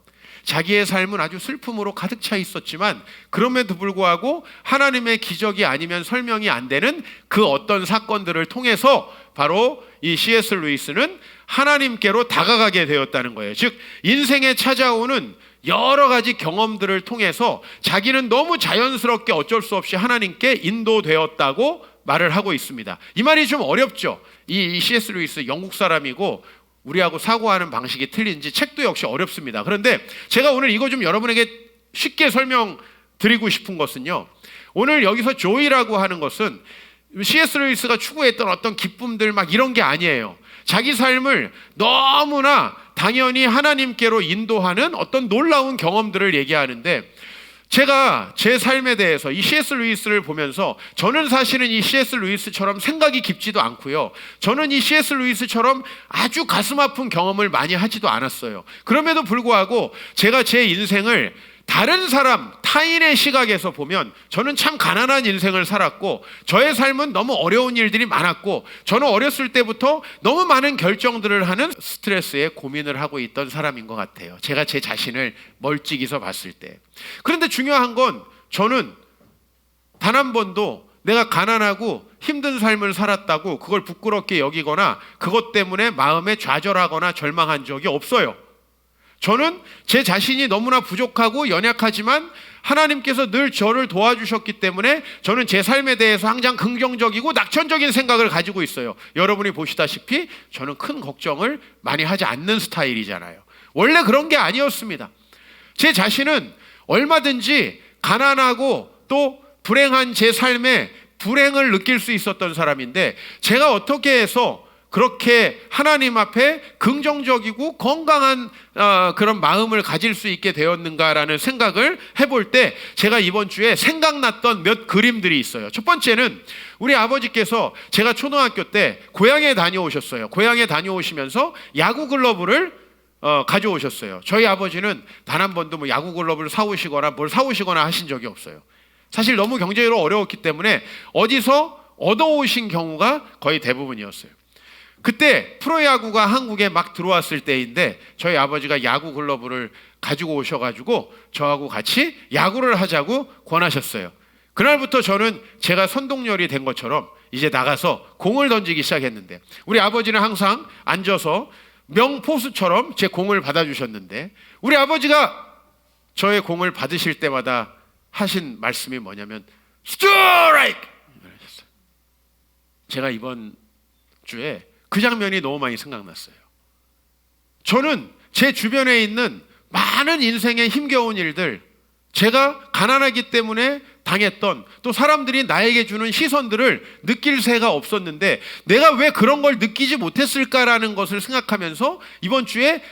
자기의 삶은 아주 슬픔으로 가득 차 있었지만 그럼에도 불구하고 하나님의 기적이 아니면 설명이 안 되는 그 어떤 사건들을 통해서 바로 이 C.S. 루이스는 하나님께로 다가가게 되었다는 거예요. 즉 인생에 찾아오는 여러 가지 경험들을 통해서 자기는 너무 자연스럽게 어쩔 수 없이 하나님께 인도되었다고 말을 하고 있습니다. 이 말이 좀 어렵죠. 이 C.S. 루이스 영국 사람이고 우리하고 사고하는 방식이 틀린지 책도 역시 어렵습니다. 그런데 제가 오늘 이거 좀 여러분에게 쉽게 설명드리고 싶은 것은요, 오늘 여기서 조이라고 하는 것은 C.S. 루이스가 추구했던 어떤 기쁨들 막 이런 게 아니에요. 자기 삶을 너무나 당연히 하나님께로 인도하는 어떤 놀라운 경험들을 얘기하는데, 제가 제 삶에 대해서 이 C.S. 루이스를 보면서 저는 사실은 이 C.S. 루이스처럼 생각이 깊지도 않고요, 저는 이 C.S. 루이스처럼 아주 가슴 아픈 경험을 많이 하지도 않았어요. 그럼에도 불구하고 제가 제 인생을 다른 사람, 타인의 시각에서 보면 저는 참 가난한 인생을 살았고, 저의 삶은 너무 어려운 일들이 많았고, 저는 어렸을 때부터 너무 많은 결정들을 하는 스트레스에 고민을 하고 있던 사람인 것 같아요. 제가 제 자신을 멀찍이서 봤을 때. 그런데 중요한 건 저는 단 한 번도 내가 가난하고 힘든 삶을 살았다고 그걸 부끄럽게 여기거나 그것 때문에 마음에 좌절하거나 절망한 적이 없어요. 저는 제 자신이 너무나 부족하고 연약하지만 하나님께서 늘 저를 도와주셨기 때문에 저는 제 삶에 대해서 항상 긍정적이고 낙천적인 생각을 가지고 있어요. 여러분이 보시다시피 저는 큰 걱정을 많이 하지 않는 스타일이잖아요. 원래 그런 게 아니었습니다. 제 자신은 얼마든지 가난하고 또 불행한 제 삶에 불행을 느낄 수 있었던 사람인데, 제가 어떻게 해서 그렇게 하나님 앞에 긍정적이고 건강한 그런 마음을 가질 수 있게 되었는가라는 생각을 해볼 때 제가 이번 주에 생각났던 몇 그림들이 있어요. 첫 번째는 우리 아버지께서 제가 초등학교 때 고향에 다녀오셨어요. 고향에 다녀오시면서 야구 글러브를 가져오셨어요. 저희 아버지는 단 한 번도 뭐 야구 글러브를 사오시거나 뭘 사오시거나 하신 적이 없어요. 사실 너무 경제적으로 어려웠기 때문에 어디서 얻어오신 경우가 거의 대부분이었어요. 그때 프로야구가 한국에 막 들어왔을 때인데 저희 아버지가 야구 글러브를 가지고 오셔가지고 저하고 같이 야구를 하자고 권하셨어요. 그날부터 저는 제가 선동열이 된 것처럼 이제 나가서 공을 던지기 시작했는데, 우리 아버지는 항상 앉아서 명포수처럼 제 공을 받아주셨는데, 우리 아버지가 저의 공을 받으실 때마다 하신 말씀이 뭐냐면 스트라이크! 제가 이번 주에 그 장면이 너무 많이 생각났어요. 저는 제 주변에 있는 많은 인생의 힘겨운 일들, 제가 가난하기 때문에 당했던, 또 사람들이 나에게 주는 시선들을 느낄 새가 없었는데 내가 왜 그런 걸 느끼지 못했을까라는 것을 생각하면서 이번 주에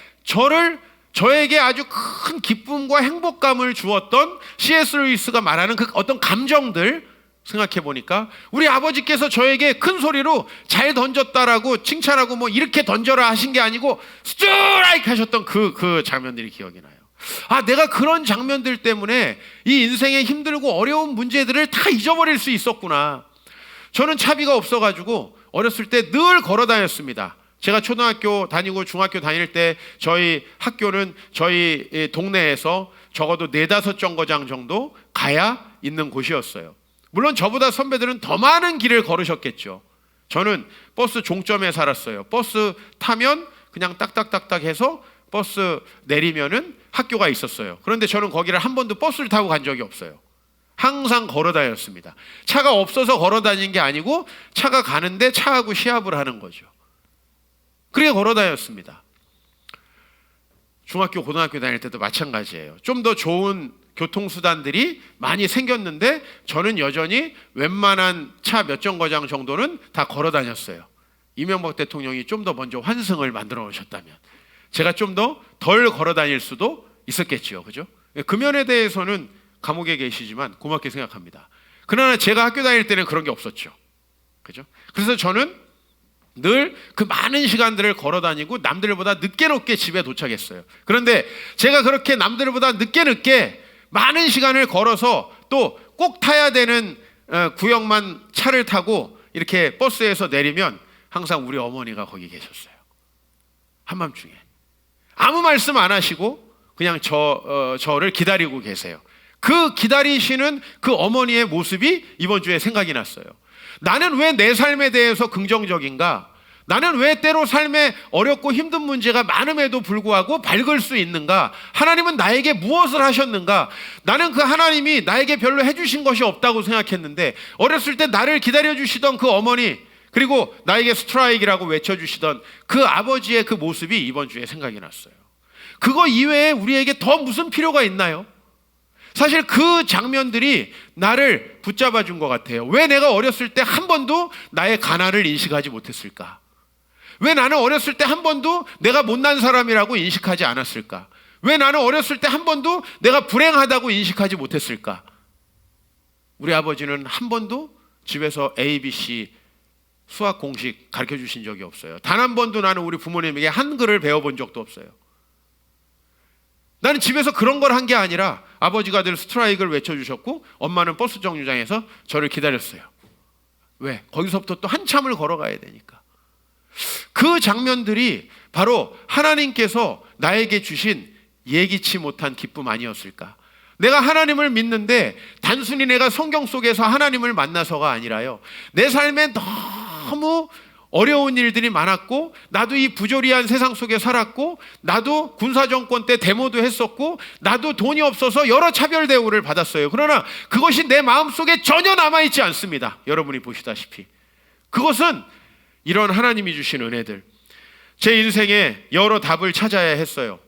저에게 아주 큰 기쁨과 행복감을 주었던 C.S. 루이스가 말하는 그 어떤 감정들 생각해 보니까, 우리 아버지께서 저에게 큰 소리로 잘 던졌다라고 칭찬하고 뭐 이렇게 던져라 하신 게 아니고 스트라이크 하셨던 그 장면들이 기억이 나요. 아, 내가 그런 장면들 때문에 이 인생의 힘들고 어려운 문제들을 다 잊어버릴 수 있었구나. 저는 차비가 없어가지고 어렸을 때 늘 걸어 다녔습니다. 제가 초등학교 다니고 중학교 다닐 때 저희 학교는 저희 동네에서 적어도 4-5 정거장 정도 가야 있는 곳이었어요. 물론 저보다 선배들은 더 많은 길을 걸으셨겠죠. 저는 버스 종점에 살았어요. 버스 타면 그냥 딱딱딱딱 해서 버스 내리면은 학교가 있었어요. 그런데 저는 거기를 한 번도 버스를 타고 간 적이 없어요. 항상 걸어 다녔습니다. 차가 없어서 걸어 다닌 게 아니고 차가 가는데 차하고 시합을 하는 거죠. 그렇게 걸어 다녔습니다. 중학교, 고등학교 다닐 때도 마찬가지예요. 좀 더 좋은 교통수단들이 많이 생겼는데 저는 여전히 웬만한 차 몇 정거장 정도는 다 걸어 다녔어요. 이명박 대통령이 좀 더 먼저 환승을 만들어 오셨다면 제가 좀 더 덜 걸어 다닐 수도 있었겠죠. 그죠? 그 면에 대해서는 감옥에 계시지만 고맙게 생각합니다. 그러나 제가 학교 다닐 때는 그런 게 없었죠. 그죠? 그래서 저는 늘 그 많은 시간들을 걸어 다니고 남들보다 늦게 집에 도착했어요. 그런데 제가 그렇게 남들보다 늦게 많은 시간을 걸어서 또 꼭 타야 되는 구역만 차를 타고 이렇게 버스에서 내리면 항상 우리 어머니가 거기 계셨어요. 한밤중에 아무 말씀 안 하시고 그냥 저를 기다리고 계세요. 그 기다리시는 그 어머니의 모습이 이번 주에 생각이 났어요. 나는 왜 내 삶에 대해서 긍정적인가? 나는 왜 때로 삶에 어렵고 힘든 문제가 많음에도 불구하고 밝을 수 있는가? 하나님은 나에게 무엇을 하셨는가? 나는 그 하나님이 나에게 별로 해주신 것이 없다고 생각했는데 어렸을 때 나를 기다려주시던 그 어머니, 그리고 나에게 스트라이크라고 외쳐주시던 그 아버지의 그 모습이 이번 주에 생각이 났어요. 그거 이외에 우리에게 더 무슨 필요가 있나요? 사실 그 장면들이 나를 붙잡아 준 것 같아요. 왜 내가 어렸을 때 한 번도 나의 가난을 인식하지 못했을까? 왜 나는 어렸을 때 한 번도 내가 못난 사람이라고 인식하지 않았을까? 왜 나는 어렸을 때 한 번도 내가 불행하다고 인식하지 못했을까? 우리 아버지는 한 번도 집에서 ABC 수학 공식 가르쳐 주신 적이 없어요. 단 한 번도 나는 우리 부모님에게 한글을 배워본 적도 없어요. 나는 집에서 그런 걸 한 게 아니라 아버지가 늘 스트라이크를 외쳐주셨고 엄마는 버스 정류장에서 저를 기다렸어요. 왜? 거기서부터 또 한참을 걸어가야 되니까. 그 장면들이 바로 하나님께서 나에게 주신 예기치 못한 기쁨 아니었을까? 내가 하나님을 믿는데 단순히 내가 성경 속에서 하나님을 만나서가 아니라요, 내 삶에 너무 어려운 일들이 많았고 나도 이 부조리한 세상 속에 살았고 나도 군사정권 때 데모도 했었고 나도 돈이 없어서 여러 차별 대우를 받았어요. 그러나 그것이 내 마음속에 전혀 남아있지 않습니다. 여러분이 보시다시피 그것은 이런 하나님이 주신 은혜들. 제 인생에 여러 답을 찾아야 했어요.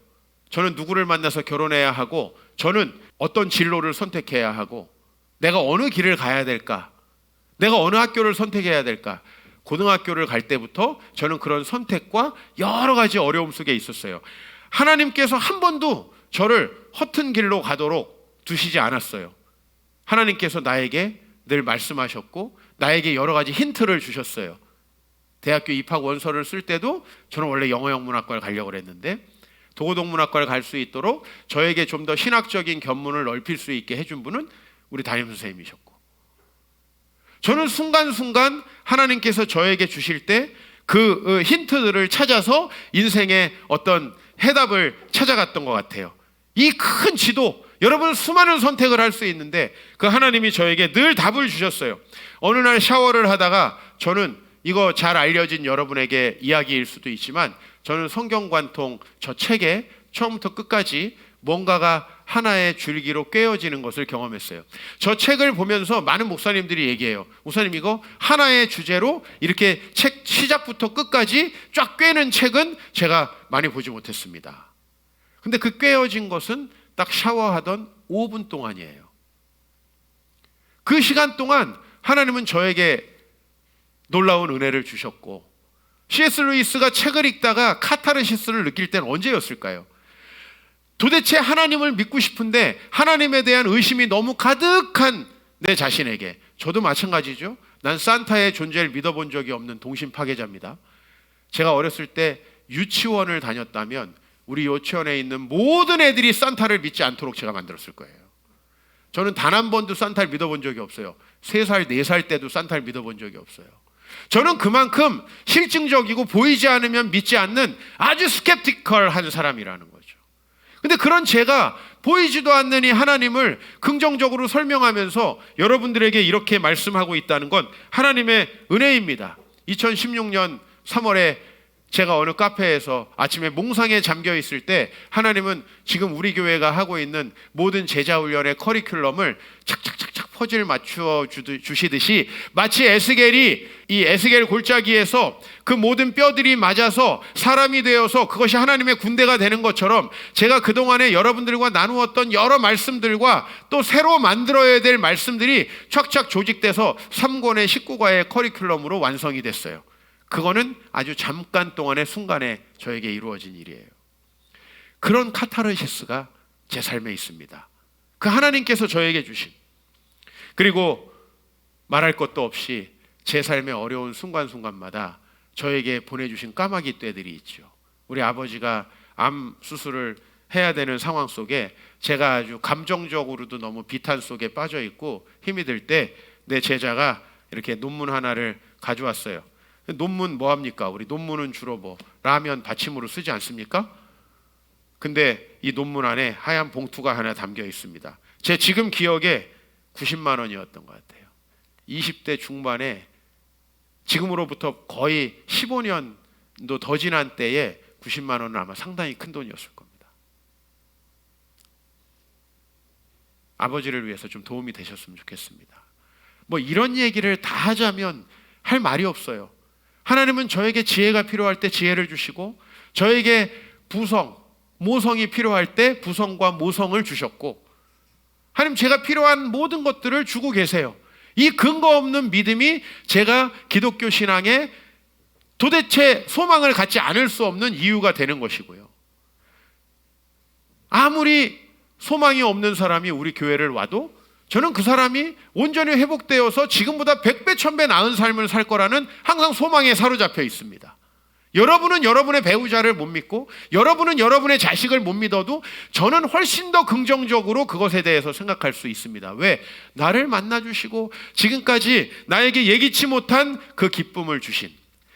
저는 누구를 만나서 결혼해야 하고 저는 어떤 진로를 선택해야 하고 내가 어느 길을 가야 될까? 내가 어느 학교를 선택해야 될까? 고등학교를 갈 때부터 저는 그런 선택과 여러 가지 어려움 속에 있었어요. 하나님께서 한 번도 저를 허튼 길로 가도록 두시지 않았어요. 하나님께서 나에게 늘 말씀하셨고 나에게 여러 가지 힌트를 주셨어요. 대학교 입학 원서를 쓸 때도 저는 원래 영어영문학과를 가려고 했는데 도고동문학과를 갈 수 있도록 저에게 좀 더 신학적인 견문을 넓힐 수 있게 해준 분은 우리 담임선생님이셨고, 저는 순간순간 하나님께서 저에게 주실 때 그 힌트들을 찾아서 인생의 어떤 해답을 찾아갔던 것 같아요. 이 큰 지도, 여러분 수많은 선택을 할 수 있는데 그 하나님이 저에게 늘 답을 주셨어요. 어느 날 샤워를 하다가 저는 이거 잘 알려진 여러분에게 이야기일 수도 있지만 저는 성경관통 저 책에 처음부터 끝까지 뭔가가 하나의 줄기로 꿰어지는 것을 경험했어요. 저 책을 보면서 많은 목사님들이 얘기해요. 목사님 이거 하나의 주제로 이렇게 책 시작부터 끝까지 쫙 꿰는 책은 제가 많이 보지 못했습니다. 근데 그 꿰어진 것은 딱 샤워하던 5분 동안이에요. 그 시간 동안 하나님은 저에게 놀라운 은혜를 주셨고, C.S. 루이스가 책을 읽다가 카타르시스를 느낄 때는 언제였을까요? 도대체 하나님을 믿고 싶은데 하나님에 대한 의심이 너무 가득한 내 자신에게, 저도 마찬가지죠. 난 산타의 존재를 믿어본 적이 없는 동심 파괴자입니다. 제가 어렸을 때 유치원을 다녔다면 우리 유치원에 있는 모든 애들이 산타를 믿지 않도록 제가 만들었을 거예요. 저는 단 한 번도 산타를 믿어본 적이 없어요. 3살, 4살 때도 산타를 믿어본 적이 없어요. 저는 그만큼 실증적이고 보이지 않으면 믿지 않는 아주 스캡티컬한 사람이라는 거죠. 근데 그런 제가 보이지도 않는 이 하나님을 긍정적으로 설명하면서 여러분들에게 이렇게 말씀하고 있다는 건 하나님의 은혜입니다. 2016년 3월에 제가 어느 카페에서 아침에 몽상에 잠겨 있을 때 하나님은 지금 우리 교회가 하고 있는 모든 제자훈련의 커리큘럼을 착착착착 퍼즐 맞추어 주시듯이 마치 에스겔이 이 에스겔 골짜기에서 그 모든 뼈들이 맞아서 사람이 되어서 그것이 하나님의 군대가 되는 것처럼 제가 그동안에 여러분들과 나누었던 여러 말씀들과 또 새로 만들어야 될 말씀들이 착착 조직돼서 3권의 19과의 커리큘럼으로 완성이 됐어요. 그거는 아주 잠깐 동안의 순간에 저에게 이루어진 일이에요. 그런 카타르시스가 제 삶에 있습니다. 그 하나님께서 저에게 주신, 그리고 말할 것도 없이 제 삶의 어려운 순간순간마다 저에게 보내주신 까마귀 떼들이 있죠. 우리 아버지가 암 수술을 해야 되는 상황 속에 제가 아주 감정적으로도 너무 비탄 속에 빠져 있고 힘이 들 때 내 제자가 이렇게 논문 하나를 가져왔어요. 논문 뭐 합니까? 우리 논문은 주로 뭐 라면 받침으로 쓰지 않습니까? 근데 이 논문 안에 하얀 봉투가 하나 담겨 있습니다. 제 지금 기억에 90만 원이었던 것 같아요. 20대 중반에 지금으로부터 거의 15년도 더 지난 때에 90만 원은 아마 상당히 큰 돈이었을 겁니다. 아버지를 위해서 좀 도움이 되셨으면 좋겠습니다. 뭐 이런 얘기를 다 하자면 할 말이 없어요. 하나님은 저에게 지혜가 필요할 때 지혜를 주시고 저에게 부성, 모성이 필요할 때 부성과 모성을 주셨고 하나님 제가 필요한 모든 것들을 주고 계세요. 이 근거 없는 믿음이 제가 기독교 신앙에 도대체 소망을 갖지 않을 수 없는 이유가 되는 것이고요. 아무리 소망이 없는 사람이 우리 교회를 와도 저는 그 사람이 온전히 회복되어서 지금보다 100배 1000배 나은 삶을 살 거라는 항상 소망에 사로잡혀 있습니다. 여러분은 여러분의 배우자를 못 믿고 여러분은 여러분의 자식을 못 믿어도 저는 훨씬 더 긍정적으로 그것에 대해서 생각할 수 있습니다. 왜? 나를 만나주시고 지금까지 나에게 예기치 못한 그 기쁨을 주신,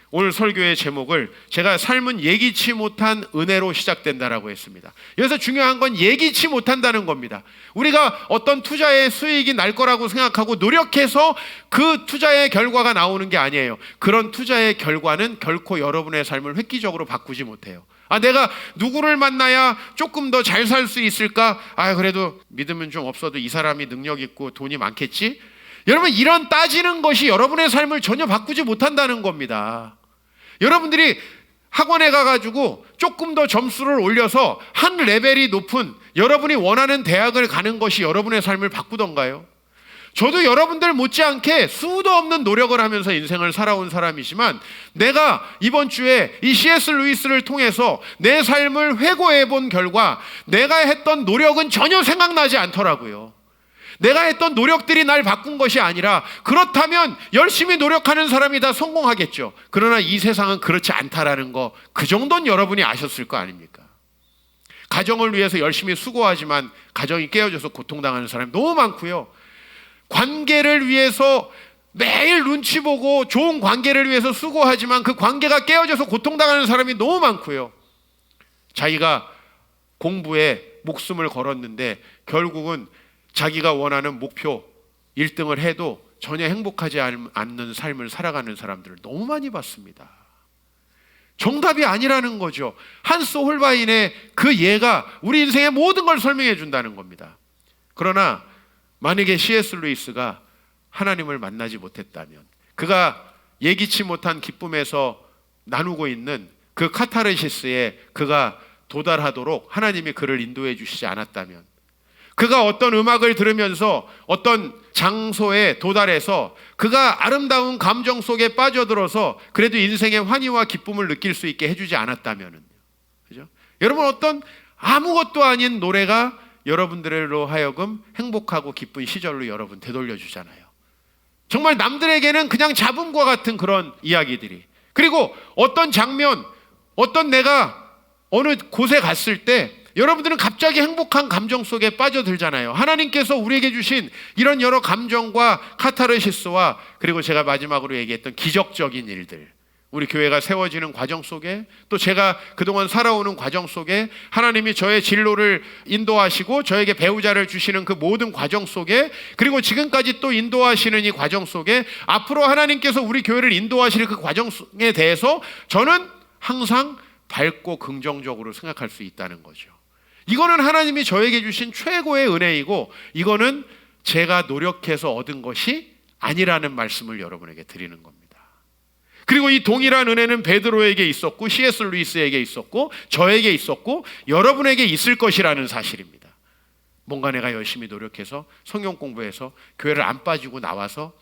오늘 설교의 제목을 제가 삶은 예기치 못한 은혜로 시작된다라고 했습니다. 여기서 중요한 건 예기치 못한다는 겁니다. 우리가 어떤 투자의 수익이 날 거라고 생각하고 노력해서 그 투자의 결과가 나오는 게 아니에요. 그런 투자의 결과는 결코 여러분의 삶을 획기적으로 바꾸지 못해요. 내가 누구를 만나야 조금 더 잘 살 수 있을까? 그래도 믿음은 좀 없어도 이 사람이 능력 있고 돈이 많겠지? 여러분, 이런 따지는 것이 여러분의 삶을 전혀 바꾸지 못한다는 겁니다. 여러분들이 학원에 가가지고 조금 더 점수를 올려서 한 레벨이 높은 여러분이 원하는 대학을 가는 것이 여러분의 삶을 바꾸던가요? 저도 여러분들 못지않게 수도 없는 노력을 하면서 인생을 살아온 사람이지만 내가 이번 주에 이 C.S. 루이스를 통해서 내 삶을 회고해 본 결과 내가 했던 노력은 전혀 생각나지 않더라고요. 내가 했던 노력들이 날 바꾼 것이 아니라, 그렇다면 열심히 노력하는 사람이 다 성공하겠죠. 그러나 이 세상은 그렇지 않다라는 거, 그 정도는 여러분이 아셨을 거 아닙니까? 가정을 위해서 열심히 수고하지만 가정이 깨어져서 고통당하는 사람이 너무 많고요. 관계를 위해서 매일 눈치 보고 좋은 관계를 위해서 수고하지만 그 관계가 깨어져서 고통당하는 사람이 너무 많고요. 자기가 공부에 목숨을 걸었는데 결국은 자기가 원하는 목표 1등을 해도 전혀 행복하지 않는 삶을 살아가는 사람들을 너무 많이 봤습니다. 정답이 아니라는 거죠. 한스 홀바인의 그 예가 우리 인생의 모든 걸 설명해 준다는 겁니다. 그러나 만약에 C.S. 루이스가 하나님을 만나지 못했다면, 그가 예기치 못한 기쁨에서 나누고 있는 그 카타르시스에 그가 도달하도록 하나님이 그를 인도해 주시지 않았다면, 그가 어떤 음악을 들으면서 어떤 장소에 도달해서 그가 아름다운 감정 속에 빠져들어서 그래도 인생의 환희와 기쁨을 느낄 수 있게 해주지 않았다면요. 그죠? 여러분, 어떤 아무것도 아닌 노래가 여러분들로 하여금 행복하고 기쁜 시절로 여러분 되돌려 주잖아요. 정말 남들에게는 그냥 잡음과 같은 그런 이야기들이, 그리고 어떤 장면, 어떤 내가 어느 곳에 갔을 때 여러분들은 갑자기 행복한 감정 속에 빠져들잖아요. 하나님께서 우리에게 주신 이런 여러 감정과 카타르시스와, 그리고 제가 마지막으로 얘기했던 기적적인 일들, 우리 교회가 세워지는 과정 속에, 또 제가 그동안 살아오는 과정 속에 하나님이 저의 진로를 인도하시고 저에게 배우자를 주시는 그 모든 과정 속에, 그리고 지금까지 또 인도하시는 이 과정 속에 앞으로 하나님께서 우리 교회를 인도하실 그 과정에 대해서 저는 항상 밝고 긍정적으로 생각할 수 있다는 거죠. 이거는 하나님이 저에게 주신 최고의 은혜이고, 이거는 제가 노력해서 얻은 것이 아니라는 말씀을 여러분에게 드리는 겁니다. 그리고 이 동일한 은혜는 베드로에게 있었고, C.S. 루이스에게 있었고, 저에게 있었고, 여러분에게 있을 것이라는 사실입니다. 뭔가 내가 열심히 노력해서 성경 공부해서 교회를 안 빠지고 나와서,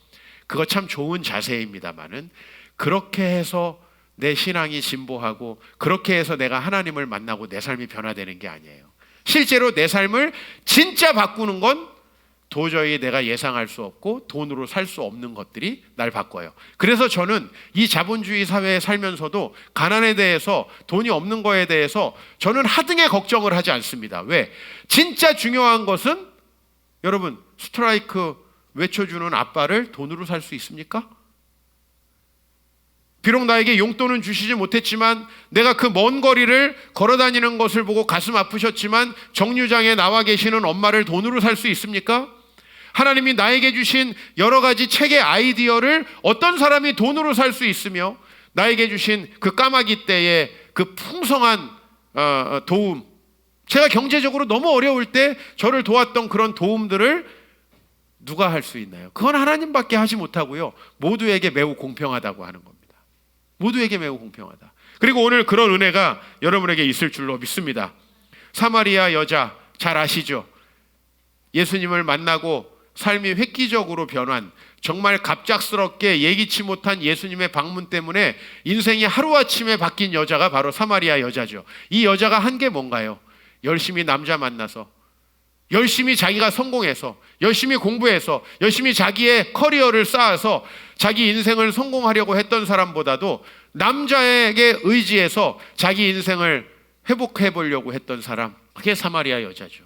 그거 참 좋은 자세입니다만은 그렇게 해서 내 신앙이 진보하고 그렇게 해서 내가 하나님을 만나고 내 삶이 변화되는 게 아니에요. 실제로 내 삶을 진짜 바꾸는 건 도저히 내가 예상할 수 없고 돈으로 살 수 없는 것들이 날 바꿔요. 그래서 저는 이 자본주의 사회에 살면서도 가난에 대해서, 돈이 없는 거에 대해서 저는 하등의 걱정을 하지 않습니다. 왜? 진짜 중요한 것은, 여러분, 스트라이크 외쳐주는 아빠를 돈으로 살 수 있습니까? 비록 나에게 용돈은 주시지 못했지만, 내가 그 먼 거리를 걸어 다니는 것을 보고 가슴 아프셨지만 정류장에 나와 계시는 엄마를 돈으로 살 수 있습니까? 하나님이 나에게 주신 여러 가지 책의 아이디어를 어떤 사람이 돈으로 살 수 있으며, 나에게 주신 그 까마귀 때의 그 풍성한 도움, 제가 경제적으로 너무 어려울 때 저를 도왔던 그런 도움들을 누가 할 수 있나요? 그건 하나님밖에 하지 못하고요, 모두에게 매우 공평하다고 하는 겁니다. 모두에게 매우 공평하다. 그리고 오늘 그런 은혜가 여러분에게 있을 줄로 믿습니다. 사마리아 여자 잘 아시죠? 예수님을 만나고 삶이 획기적으로 변한, 정말 갑작스럽게 예기치 못한 예수님의 방문 때문에 인생이 하루아침에 바뀐 여자가 바로 사마리아 여자죠. 이 여자가 한 게 뭔가요? 열심히 남자 만나서, 열심히 자기가 성공해서, 열심히 공부해서, 열심히 자기의 커리어를 쌓아서 자기 인생을 성공하려고 했던 사람보다도 남자에게 의지해서 자기 인생을 회복해 보려고 했던 사람, 그게 사마리아 여자죠.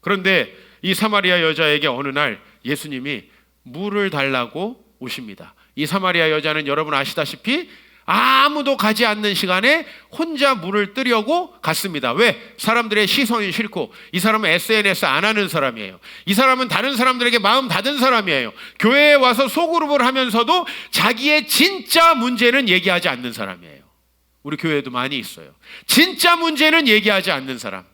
그런데 이 사마리아 여자에게 어느 날 예수님이 물을 달라고 오십니다. 이 사마리아 여자는 여러분 아시다시피 아무도 가지 않는 시간에 혼자 물을 뜨려고 갔습니다. 왜? 사람들의 시선이 싫고, 이 사람은 SNS 안 하는 사람이에요. 이 사람은 다른 사람들에게 마음 닫은 사람이에요. 교회에 와서 소그룹을 하면서도 자기의 진짜 문제는 얘기하지 않는 사람이에요. 우리 교회에도 많이 있어요. 진짜 문제는 얘기하지 않는 사람.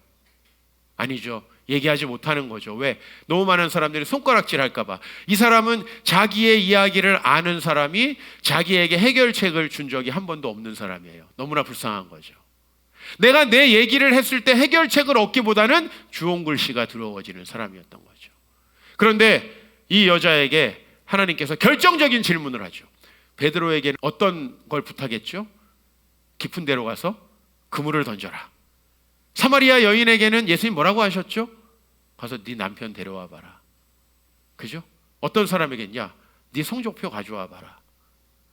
아니죠. 얘기하지 못하는 거죠. 왜? 너무 많은 사람들이 손가락질 할까 봐. 이 사람은 자기의 이야기를 아는 사람이 자기에게 해결책을 준 적이 한 번도 없는 사람이에요. 너무나 불쌍한 거죠. 내가 내 얘기를 했을 때 해결책을 얻기보다는 주홍글씨가 들어오지는 사람이었던 거죠. 그런데 이 여자에게 하나님께서 결정적인 질문을 하죠. 베드로에게는 어떤 걸 부탁했죠? 깊은 데로 가서 그물을 던져라. 사마리아 여인에게는 예수님 뭐라고 하셨죠? 가서 네 남편 데려와 봐라. 그죠? 어떤 사람에게는 야, 네 성적표 가져와 봐라.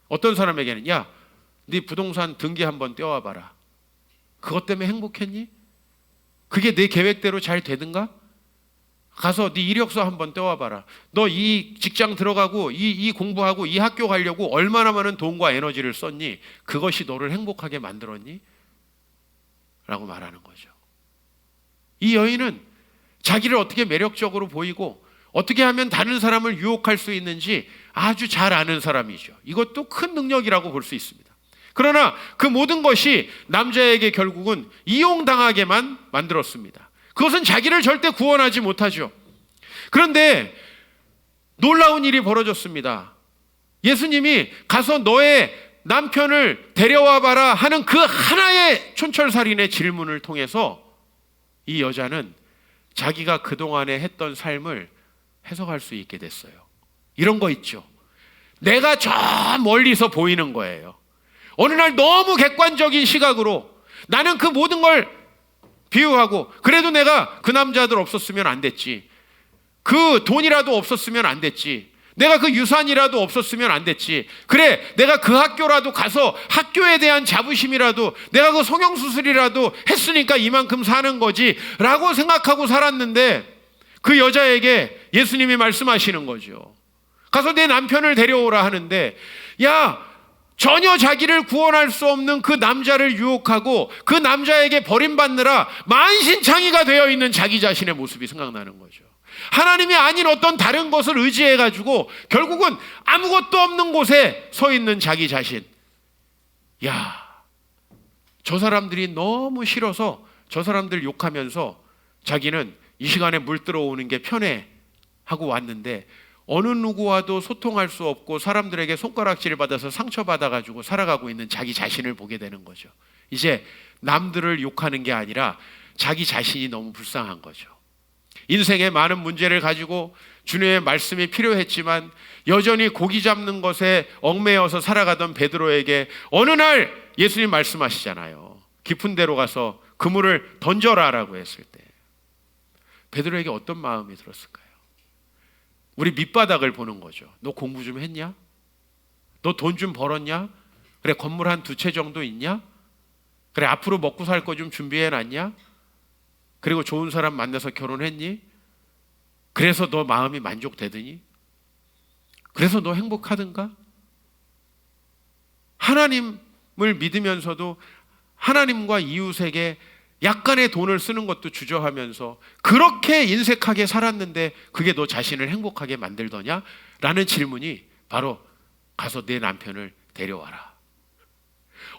어떤 사람에게는 야, 네 부동산 등기 한번 떼와 봐라. 그것 때문에 행복했니? 그게 내 계획대로 잘 되든가? 가서 네 이력서 한번 떼와 봐라. 너 이 직장 들어가고 이 공부하고 이 학교 가려고 얼마나 많은 돈과 에너지를 썼니? 그것이 너를 행복하게 만들었니? 라고 말하는 거죠. 이 여인은 자기를 어떻게 매력적으로 보이고 어떻게 하면 다른 사람을 유혹할 수 있는지 아주 잘 아는 사람이죠. 이것도 큰 능력이라고 볼 수 있습니다. 그러나 그 모든 것이 남자에게 결국은 이용당하게만 만들었습니다. 그것은 자기를 절대 구원하지 못하죠. 그런데 놀라운 일이 벌어졌습니다. 예수님이 가서 너의 남편을 데려와 봐라 하는 그 하나의 촌철살인의 질문을 통해서 이 여자는 자기가 그동안에 했던 삶을 해석할 수 있게 됐어요. 이런 거 있죠. 내가 저 멀리서 보이는 거예요. 어느 날 너무 객관적인 시각으로 나는 그 모든 걸 비유하고, 그래도 내가 그 남자들 없었으면 안 됐지. 그 돈이라도 없었으면 안 됐지. 내가 그 유산이라도 없었으면 안 됐지. 그래, 내가 그 학교라도 가서 학교에 대한 자부심이라도, 내가 그 성형수술이라도 했으니까 이만큼 사는 거지 라고 생각하고 살았는데, 그 여자에게 예수님이 말씀하시는 거죠. 가서 내 남편을 데려오라 하는데, 야, 전혀 자기를 구원할 수 없는 그 남자를 유혹하고 그 남자에게 버림받느라 만신창이가 되어 있는 자기 자신의 모습이 생각나는 거죠. 하나님이 아닌 어떤 다른 것을 의지해가지고 결국은 아무것도 없는 곳에 서 있는 자기 자신. 야, 저 사람들이 너무 싫어서 저 사람들 욕하면서 자기는 이 시간에 물 들어오는 게 편해 하고 왔는데 어느 누구와도 소통할 수 없고 사람들에게 손가락질을 받아서 상처받아가지고 살아가고 있는 자기 자신을 보게 되는 거죠. 이제 남들을 욕하는 게 아니라 자기 자신이 너무 불쌍한 거죠. 인생에 많은 문제를 가지고 주님의 말씀이 필요했지만 여전히 고기 잡는 것에 얽매여서 살아가던 베드로에게 어느 날 예수님 말씀하시잖아요. 깊은 데로 가서 그물을 던져라라고 했을 때 베드로에게 어떤 마음이 들었을까요? 우리 밑바닥을 보는 거죠. 너 공부 좀 했냐? 너 돈 좀 벌었냐? 그래, 건물 한 2채 정도 있냐? 그래, 앞으로 먹고 살 거 좀 준비해 놨냐? 그리고 좋은 사람 만나서 결혼했니? 그래서 너 마음이 만족되더니? 그래서 너 행복하든가? 하나님을 믿으면서도 하나님과 이웃에게 약간의 돈을 쓰는 것도 주저하면서 그렇게 인색하게 살았는데 그게 너 자신을 행복하게 만들더냐? 라는 질문이 바로 가서 내 남편을 데려와라.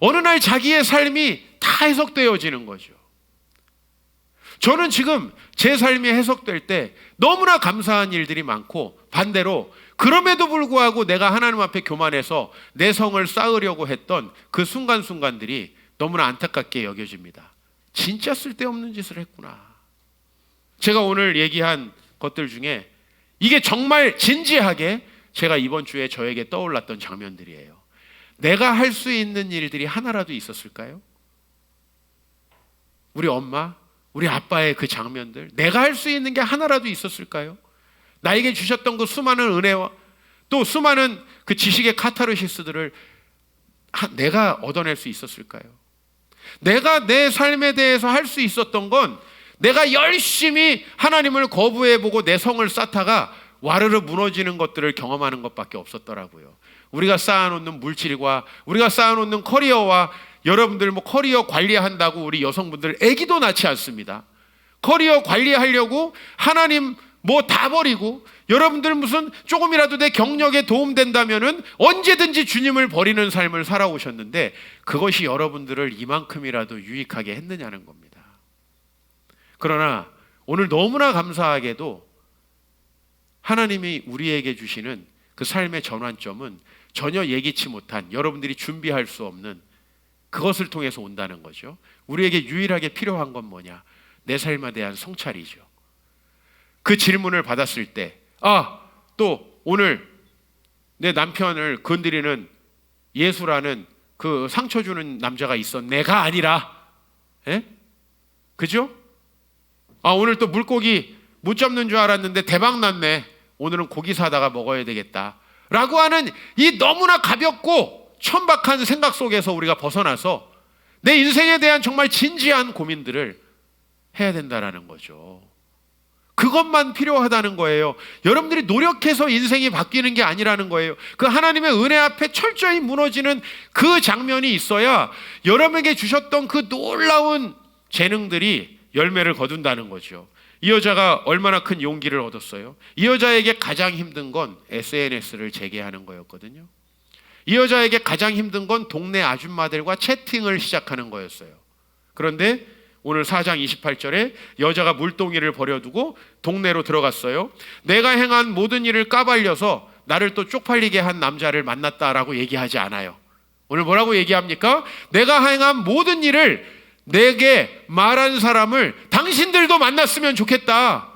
어느 날 자기의 삶이 다 해석되어지는 거죠. 저는 지금 제 삶이 해석될 때 너무나 감사한 일들이 많고 반대로 그럼에도 불구하고 내가 하나님 앞에 교만해서 내 성을 쌓으려고 했던 그 순간순간들이 너무나 안타깝게 여겨집니다. 진짜 쓸데없는 짓을 했구나. 제가 오늘 얘기한 것들 중에 이게 정말 진지하게 제가 이번 주에 저에게 떠올랐던 장면들이에요. 내가 할 수 있는 일들이 하나라도 있었을까요? 우리 엄마, 우리 아빠의 그 장면들, 내가 할 수 있는 게 하나라도 있었을까요? 나에게 주셨던 그 수많은 은혜와 또 수많은 그 지식의 카타르시스들을 내가 얻어낼 수 있었을까요? 내가 내 삶에 대해서 할 수 있었던 건 내가 열심히 하나님을 거부해보고 내 성을 쌓다가 와르르 무너지는 것들을 경험하는 것밖에 없었더라고요. 우리가 쌓아놓는 물질과 우리가 쌓아놓는 커리어와 여러분들 뭐 커리어 관리한다고 우리 여성분들 아기도 낳지 않습니다. 커리어 관리하려고 하나님 뭐 다 버리고 여러분들 무슨 조금이라도 내 경력에 도움된다면은 언제든지 주님을 버리는 삶을 살아오셨는데 그것이 여러분들을 이만큼이라도 유익하게 했느냐는 겁니다. 그러나 오늘 너무나 감사하게도 하나님이 우리에게 주시는 그 삶의 전환점은 전혀 예기치 못한 여러분들이 준비할 수 없는 그것을 통해서 온다는 거죠. 우리에게 유일하게 필요한 건 뭐냐? 내 삶에 대한 성찰이죠. 그 질문을 받았을 때 또 오늘 내 남편을 건드리는 예수라는 그 상처 주는 남자가 있어. 내가 아니라. 그죠? 오늘 또 물고기 못 잡는 줄 알았는데 대박 났네. 오늘은 고기 사다가 먹어야 되겠다. 라고 하는 이 너무나 가볍고 천박한 생각 속에서 우리가 벗어나서 내 인생에 대한 정말 진지한 고민들을 해야 된다라는 거죠. 그것만 필요하다는 거예요. 여러분들이 노력해서 인생이 바뀌는 게 아니라는 거예요. 그 하나님의 은혜 앞에 철저히 무너지는 그 장면이 있어야 여러분에게 주셨던 그 놀라운 재능들이 열매를 거둔다는 거죠. 이 여자가 얼마나 큰 용기를 얻었어요. 이 여자에게 가장 힘든 건 SNS를 재개하는 거였거든요. 이 여자에게 가장 힘든 건 동네 아줌마들과 채팅을 시작하는 거였어요. 그런데 오늘 4장 28절에 여자가 물동이를 버려두고 동네로 들어갔어요. 내가 행한 모든 일을 까발려서 나를 또 쪽팔리게 한 남자를 만났다라고 얘기하지 않아요. 오늘 뭐라고 얘기합니까? 내가 행한 모든 일을 내게 말한 사람을 당신들도 만났으면 좋겠다.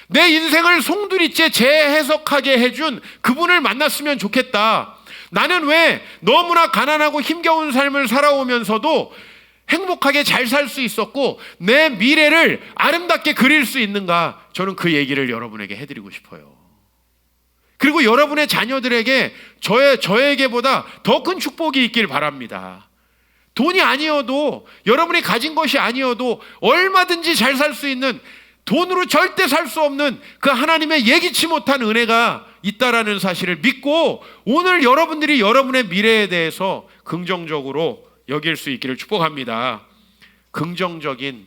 내 인생을 송두리째 재해석하게 해준 그분을 만났으면 좋겠다. 나는 왜 너무나 가난하고 힘겨운 삶을 살아오면서도 행복하게 잘 살 수 있었고 내 미래를 아름답게 그릴 수 있는가? 저는 그 얘기를 여러분에게 해드리고 싶어요. 그리고 여러분의 자녀들에게 저에게보다 더 큰 축복이 있길 바랍니다. 돈이 아니어도 여러분이 가진 것이 아니어도 얼마든지 잘 살 수 있는 돈으로 절대 살 수 없는 그 하나님의 예기치 못한 은혜가 있다라는 사실을 믿고 오늘 여러분들이 여러분의 미래에 대해서 긍정적으로 여길 수 있기를 축복합니다. 긍정적인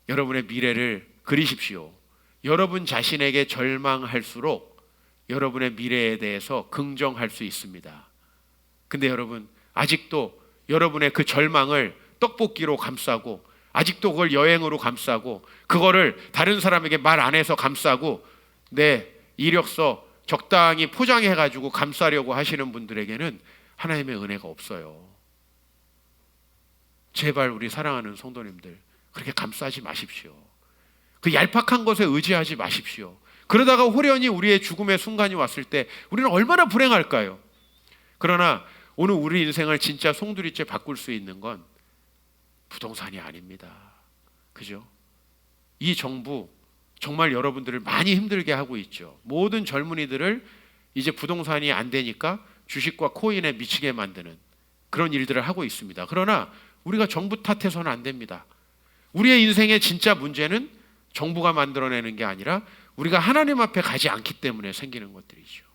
여러분의 미래를 그리십시오. 여러분 자신에게 절망할수록 여러분의 미래에 대해서 긍정할 수 있습니다. 근데 여러분, 아직도 여러분의 그 절망을 떡볶이로 감싸고, 아직도 그걸 여행으로 감싸고, 그거를 다른 사람에게 말 안 해서 감싸고, 내 이력서 적당히 포장해가지고 감싸려고 하시는 분들에게는 하나님의 은혜가 없어요. 제발 우리 사랑하는 성도님들, 그렇게 감싸지 마십시오. 그 얄팍한 것에 의지하지 마십시오. 그러다가 호련히 우리의 죽음의 순간이 왔을 때 우리는 얼마나 불행할까요? 그러나 오늘 우리 인생을 진짜 송두리째 바꿀 수 있는 건 부동산이 아닙니다. 그죠? 이 정부 정말 여러분들을 많이 힘들게 하고 있죠. 모든 젊은이들을 이제 부동산이 안 되니까 주식과 코인에 미치게 만드는 그런 일들을 하고 있습니다. 그러나 우리가 정부 탓해서는 안 됩니다. 우리의 인생의 진짜 문제는 정부가 만들어내는 게 아니라 우리가 하나님 앞에 가지 않기 때문에 생기는 것들이죠.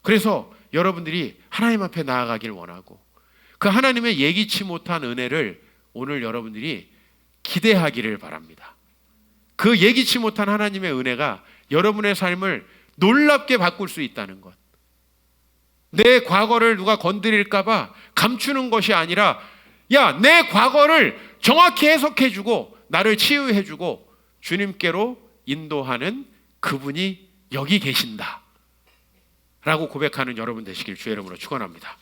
그래서 여러분들이 하나님 앞에 나아가길 원하고, 그 하나님의 예기치 못한 은혜를 오늘 여러분들이 기대하기를 바랍니다. 그 예기치 못한 하나님의 은혜가 여러분의 삶을 놀랍게 바꿀 수 있다는 것. 내 과거를 누가 건드릴까 봐 감추는 것이 아니라, 야, 내 과거를 정확히 해석해주고 나를 치유해주고 주님께로 인도하는 그분이 여기 계신다 라고 고백하는 여러분 되시길 주의 이름으로 축원합니다.